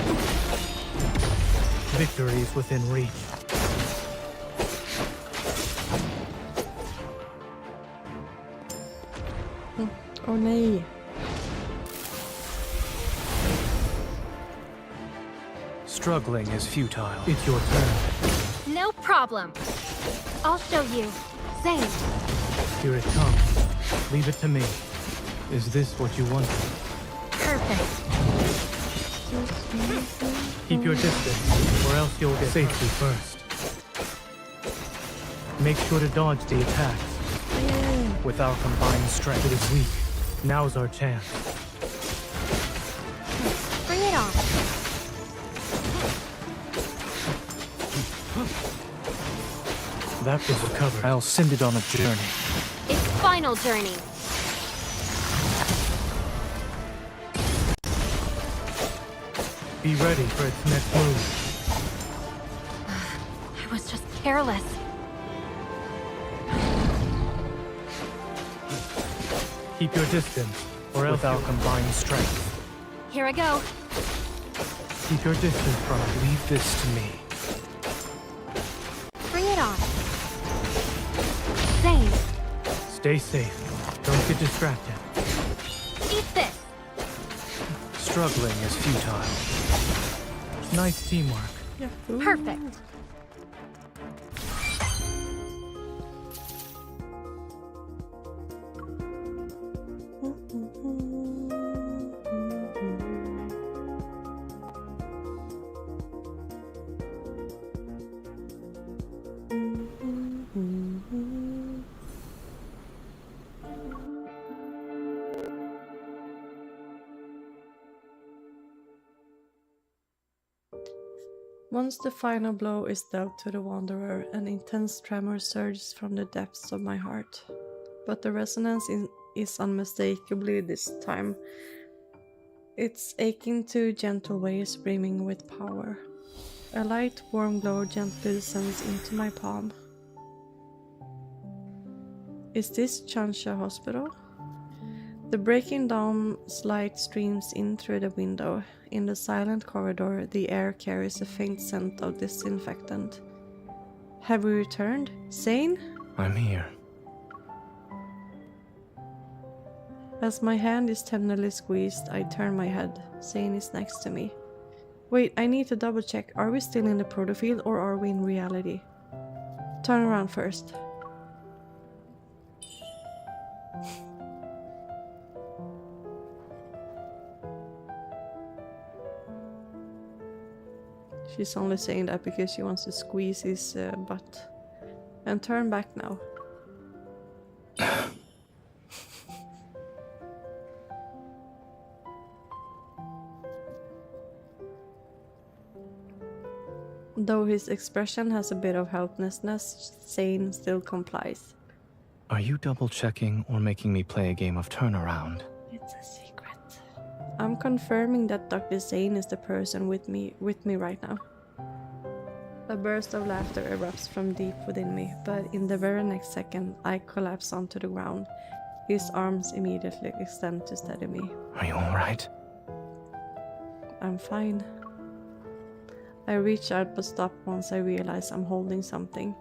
Victory is within reach. Oh nej. Struggling is futile. It's your turn. No problem. I'll show you. Zayne. Here it comes. Leave it to me. Is this what you wanted? Perfect. Keep your distance, or else you'll get safety first. Make sure to dodge the attacks. With our combined strength, it is weak. Now's our chance. Bring it on. That was recovered. I'll send it on a journey. Its final journey. Be ready for its next move. I was just careless. Keep your distance, or else our combined strength. Here I go. Keep your distance from it. Leave this to me. Stay safe. Don't get distracted. Eat this! Struggling is futile. Nice teamwork. Perfect. Once the final blow is dealt to the Wanderer, an intense tremor surges from the depths of my heart. But the resonance is unmistakably this time. It's aching to gentle waves brimming with power. A light, warm glow gently descends into my palm. Is this Chansha Hospital? The breaking down's light streams in through the window. In the silent corridor, the air carries a faint scent of disinfectant. Have we returned? Zayne? I'm here. As my hand is tenderly squeezed, I turn my head. Zayne is next to me. Wait, I need to double check. Are we still in the protofield or are we in reality? Turn around first. She's only saying that because she wants to squeeze his butt. And turn back now. Though his expression has a bit of helplessness, Zayne still complies. Are you double-checking or making me play a game of turnaround? It's a secret. I'm confirming that Dr. Zayne is the person with me right now. A burst of laughter erupts from deep within me, but in the very next second, I collapse onto the ground. His arms immediately extend to steady me. Are you alright? I'm fine. I reach out but stop once I realize I'm holding something.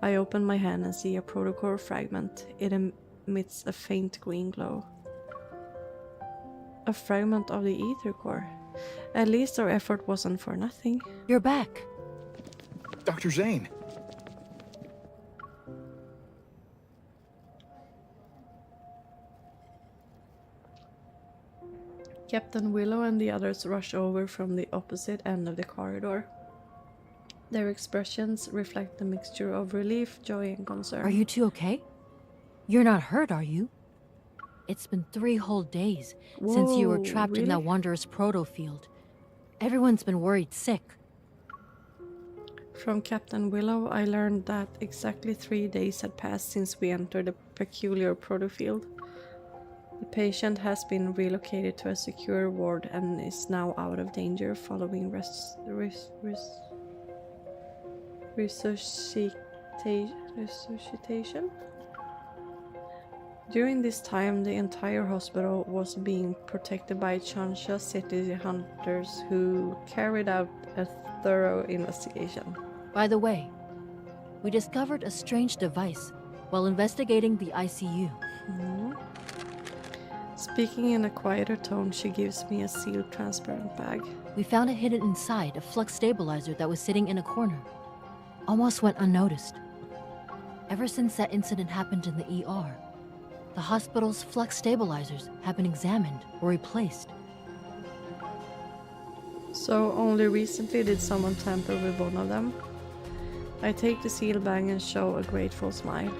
I open my hand and see a protocore fragment. It emits a faint green glow. A fragment of the ether core. At least our effort wasn't for nothing. You're back. Dr. Zayne. Captain Willow and the others rush over from the opposite end of the corridor. Their expressions reflect a mixture of relief, joy, and concern. Are you two okay? You're not hurt, are you? It's been 3 whole days since you were trapped in that Wanderer's proto-field. Everyone's been worried sick. From Captain Willow, I learned that exactly 3 days had passed since we entered the peculiar proto-field. The patient has been relocated to a secure ward and is now out of danger following resuscitation. During this time, the entire hospital was being protected by Chansha city hunters who carried out a thorough investigation. By the way, we discovered a strange device while investigating the ICU. Speaking in a quieter tone, she gives me a sealed transparent bag. We found it hidden inside a flux stabilizer that was sitting in a corner. Almost went unnoticed. Ever since that incident happened in the ER, the hospital's flux stabilizers have been examined or replaced. So only recently did someone tamper with one of them? I take the sealed bag and show a grateful smile.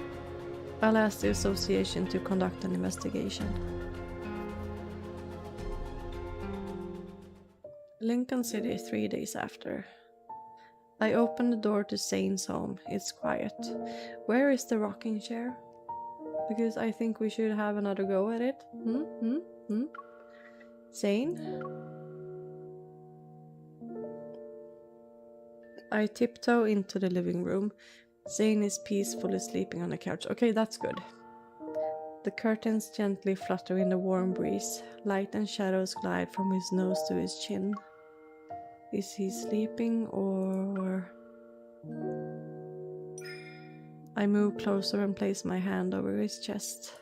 I'll ask the association to conduct an investigation. Lincoln City, 3 days after. I open the door to Zayne's home. It's quiet. Where is the rocking chair? Because I think we should have another go at it. Zayne? I tiptoe into the living room. Zayne is peacefully sleeping on the couch. Okay, that's good. The curtains gently flutter in the warm breeze. Light and shadows glide from his nose to his chin. Is he sleeping or... I move closer and place my hand over his chest.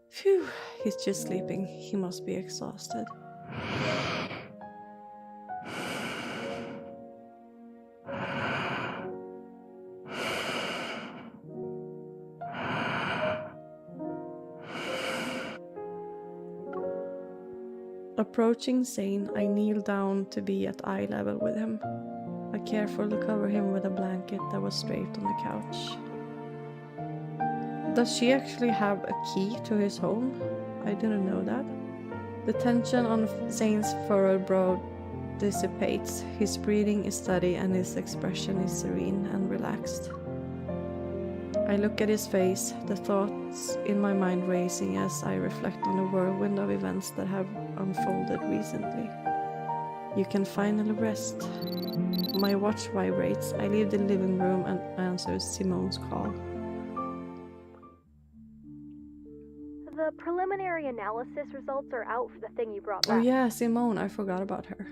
Phew, he's just sleeping. He must be exhausted. Approaching Zayne, I kneel down to be at eye level with him. I carefully cover him with a blanket that was draped on the couch. Does she actually have a key to his home? I didn't know that. The tension on Zayne's furrowed brow dissipates. His breathing is steady and his expression is serene and relaxed. I look at his face, the thoughts in my mind racing as I reflect on the whirlwind of events that have unfolded recently. You can finally rest. My watch vibrates. I leave the living room and answer Simone's call. The preliminary analysis results are out for the thing you brought back. Oh yeah, Simone, I forgot about her.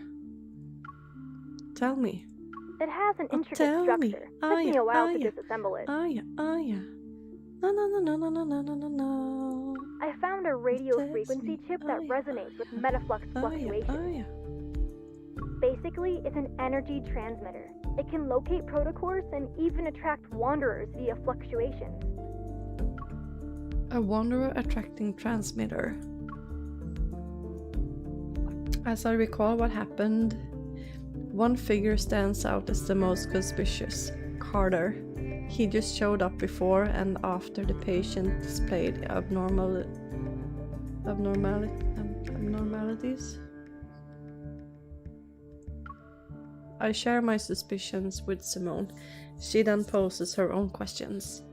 Tell me. It has an intricate tell me. structure. Took me a while to disassemble it. No. I found a radio frequency chip that resonates with metaflux fluctuations. Basically, it's an energy transmitter. It can locate protocores and even attract wanderers via fluctuations. A wanderer attracting transmitter. As I recall what happened, one figure stands out as the most suspicious. Carter. He just showed up before and after the patient displayed abnormalities. I share my suspicions with Simone. She then poses her own questions.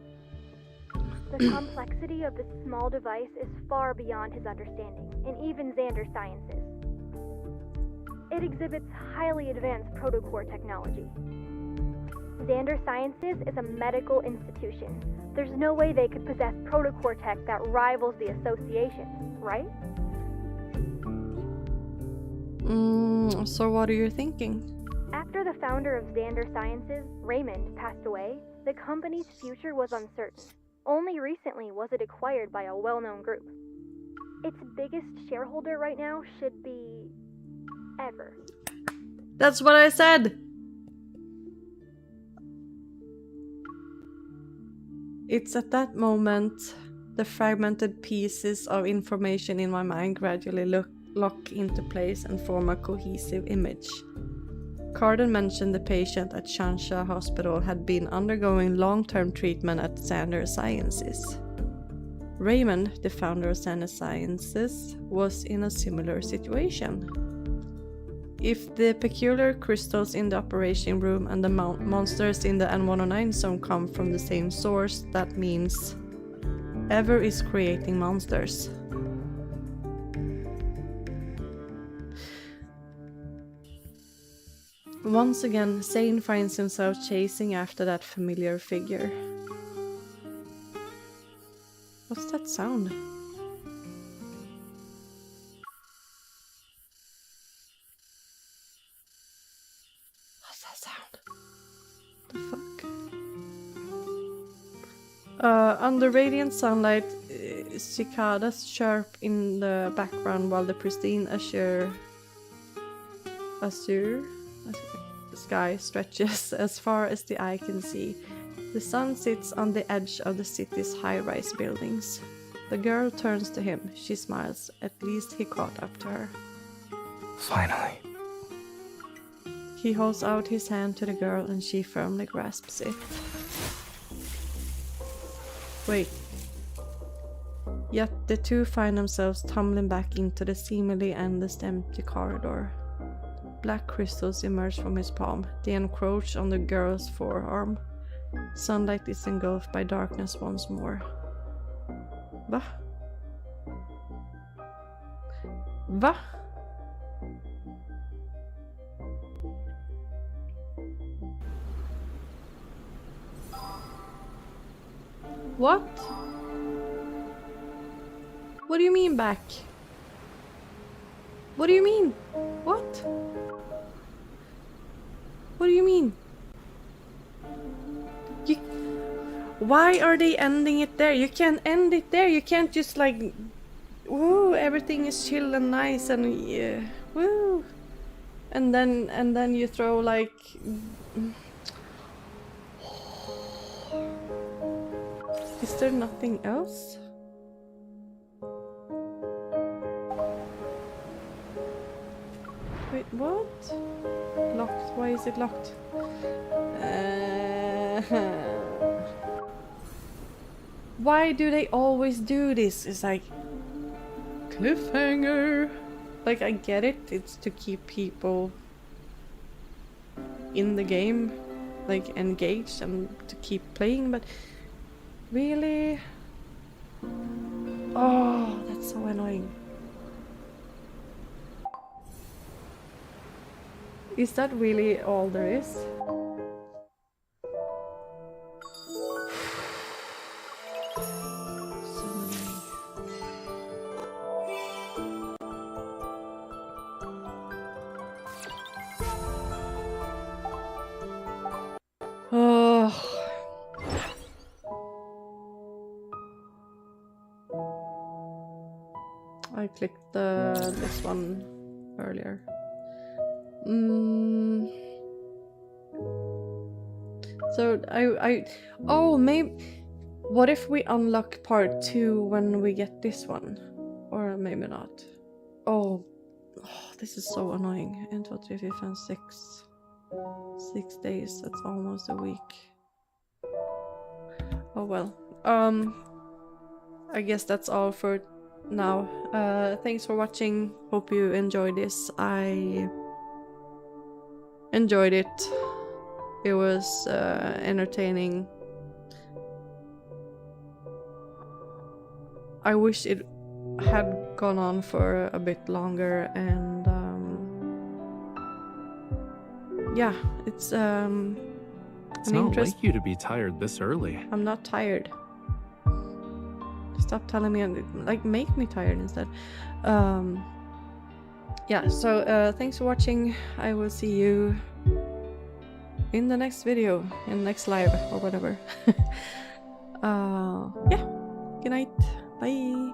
The complexity of this small device is far beyond his understanding, and even Xander's sciences. It exhibits highly advanced protocore technology. Xander Sciences is a medical institution. There's no way they could possess protocore tech that rivals the association, right? So what are you thinking? After the founder of Xander Sciences, Raymond, passed away, the company's future was uncertain. Only recently was it acquired by a well-known group. Its biggest shareholder right now should be... Ever. That's what I said! It's at that moment the fragmented pieces of information in my mind gradually lock into place and form a cohesive image. Carden mentioned the patient at Shansha Hospital had been undergoing long-term treatment at Xander Sciences. Raymond, the founder of Xander Sciences, was in a similar situation. If the peculiar crystals in the operation room and the monsters in the N109 zone come from the same source, that means Ever is creating monsters. Once again, Zayne finds himself chasing after that familiar figure. What's that sound? What's that sound? The fuck? Under radiant sunlight, cicadas chirp in the background while the pristine azure sky stretches as far as the eye can see. The sun sits on the edge of the city's high-rise buildings. The girl turns to him. She smiles. At least he caught up to her. Finally. He holds out his hand to the girl and she firmly grasps it. Wait. Yet the two find themselves tumbling back into the seemingly endless empty corridor. Black crystals emerge from his palm. They encroach on the girl's forearm. Sunlight is engulfed by darkness once more. Va? Va? What? What do you mean back? What do you mean? What? What do you mean? Why are they ending it there? You can't end it there. You can't just like, woo, everything is chill and nice and yeah, woo. And then you throw like is there nothing else? Wait, what? Locked. Why is it locked? Why do they always do this? It's like cliffhanger. Like, I get it. It's to keep people in the game, like engaged and to keep playing, but really? Oh, that's so annoying. Is that really all there is? Oh. I clicked this one earlier. So oh, maybe what if we unlock part 2 when we get this one? Or maybe not. Oh, this is so annoying. 1, 2, 3, 4, 5, 6. 6 days, that's almost a week. Oh well. I guess that's all for now. Thanks for watching. Hope you enjoyed this. I enjoyed it. It was entertaining. I wish it had gone on for a bit longer, and yeah, it's It's not like you to be tired this early. I'm not tired. Stop telling me, like, make me tired instead. Yeah, so thanks for watching. I will see you in the next video, in the next live or whatever. Yeah, good night, bye.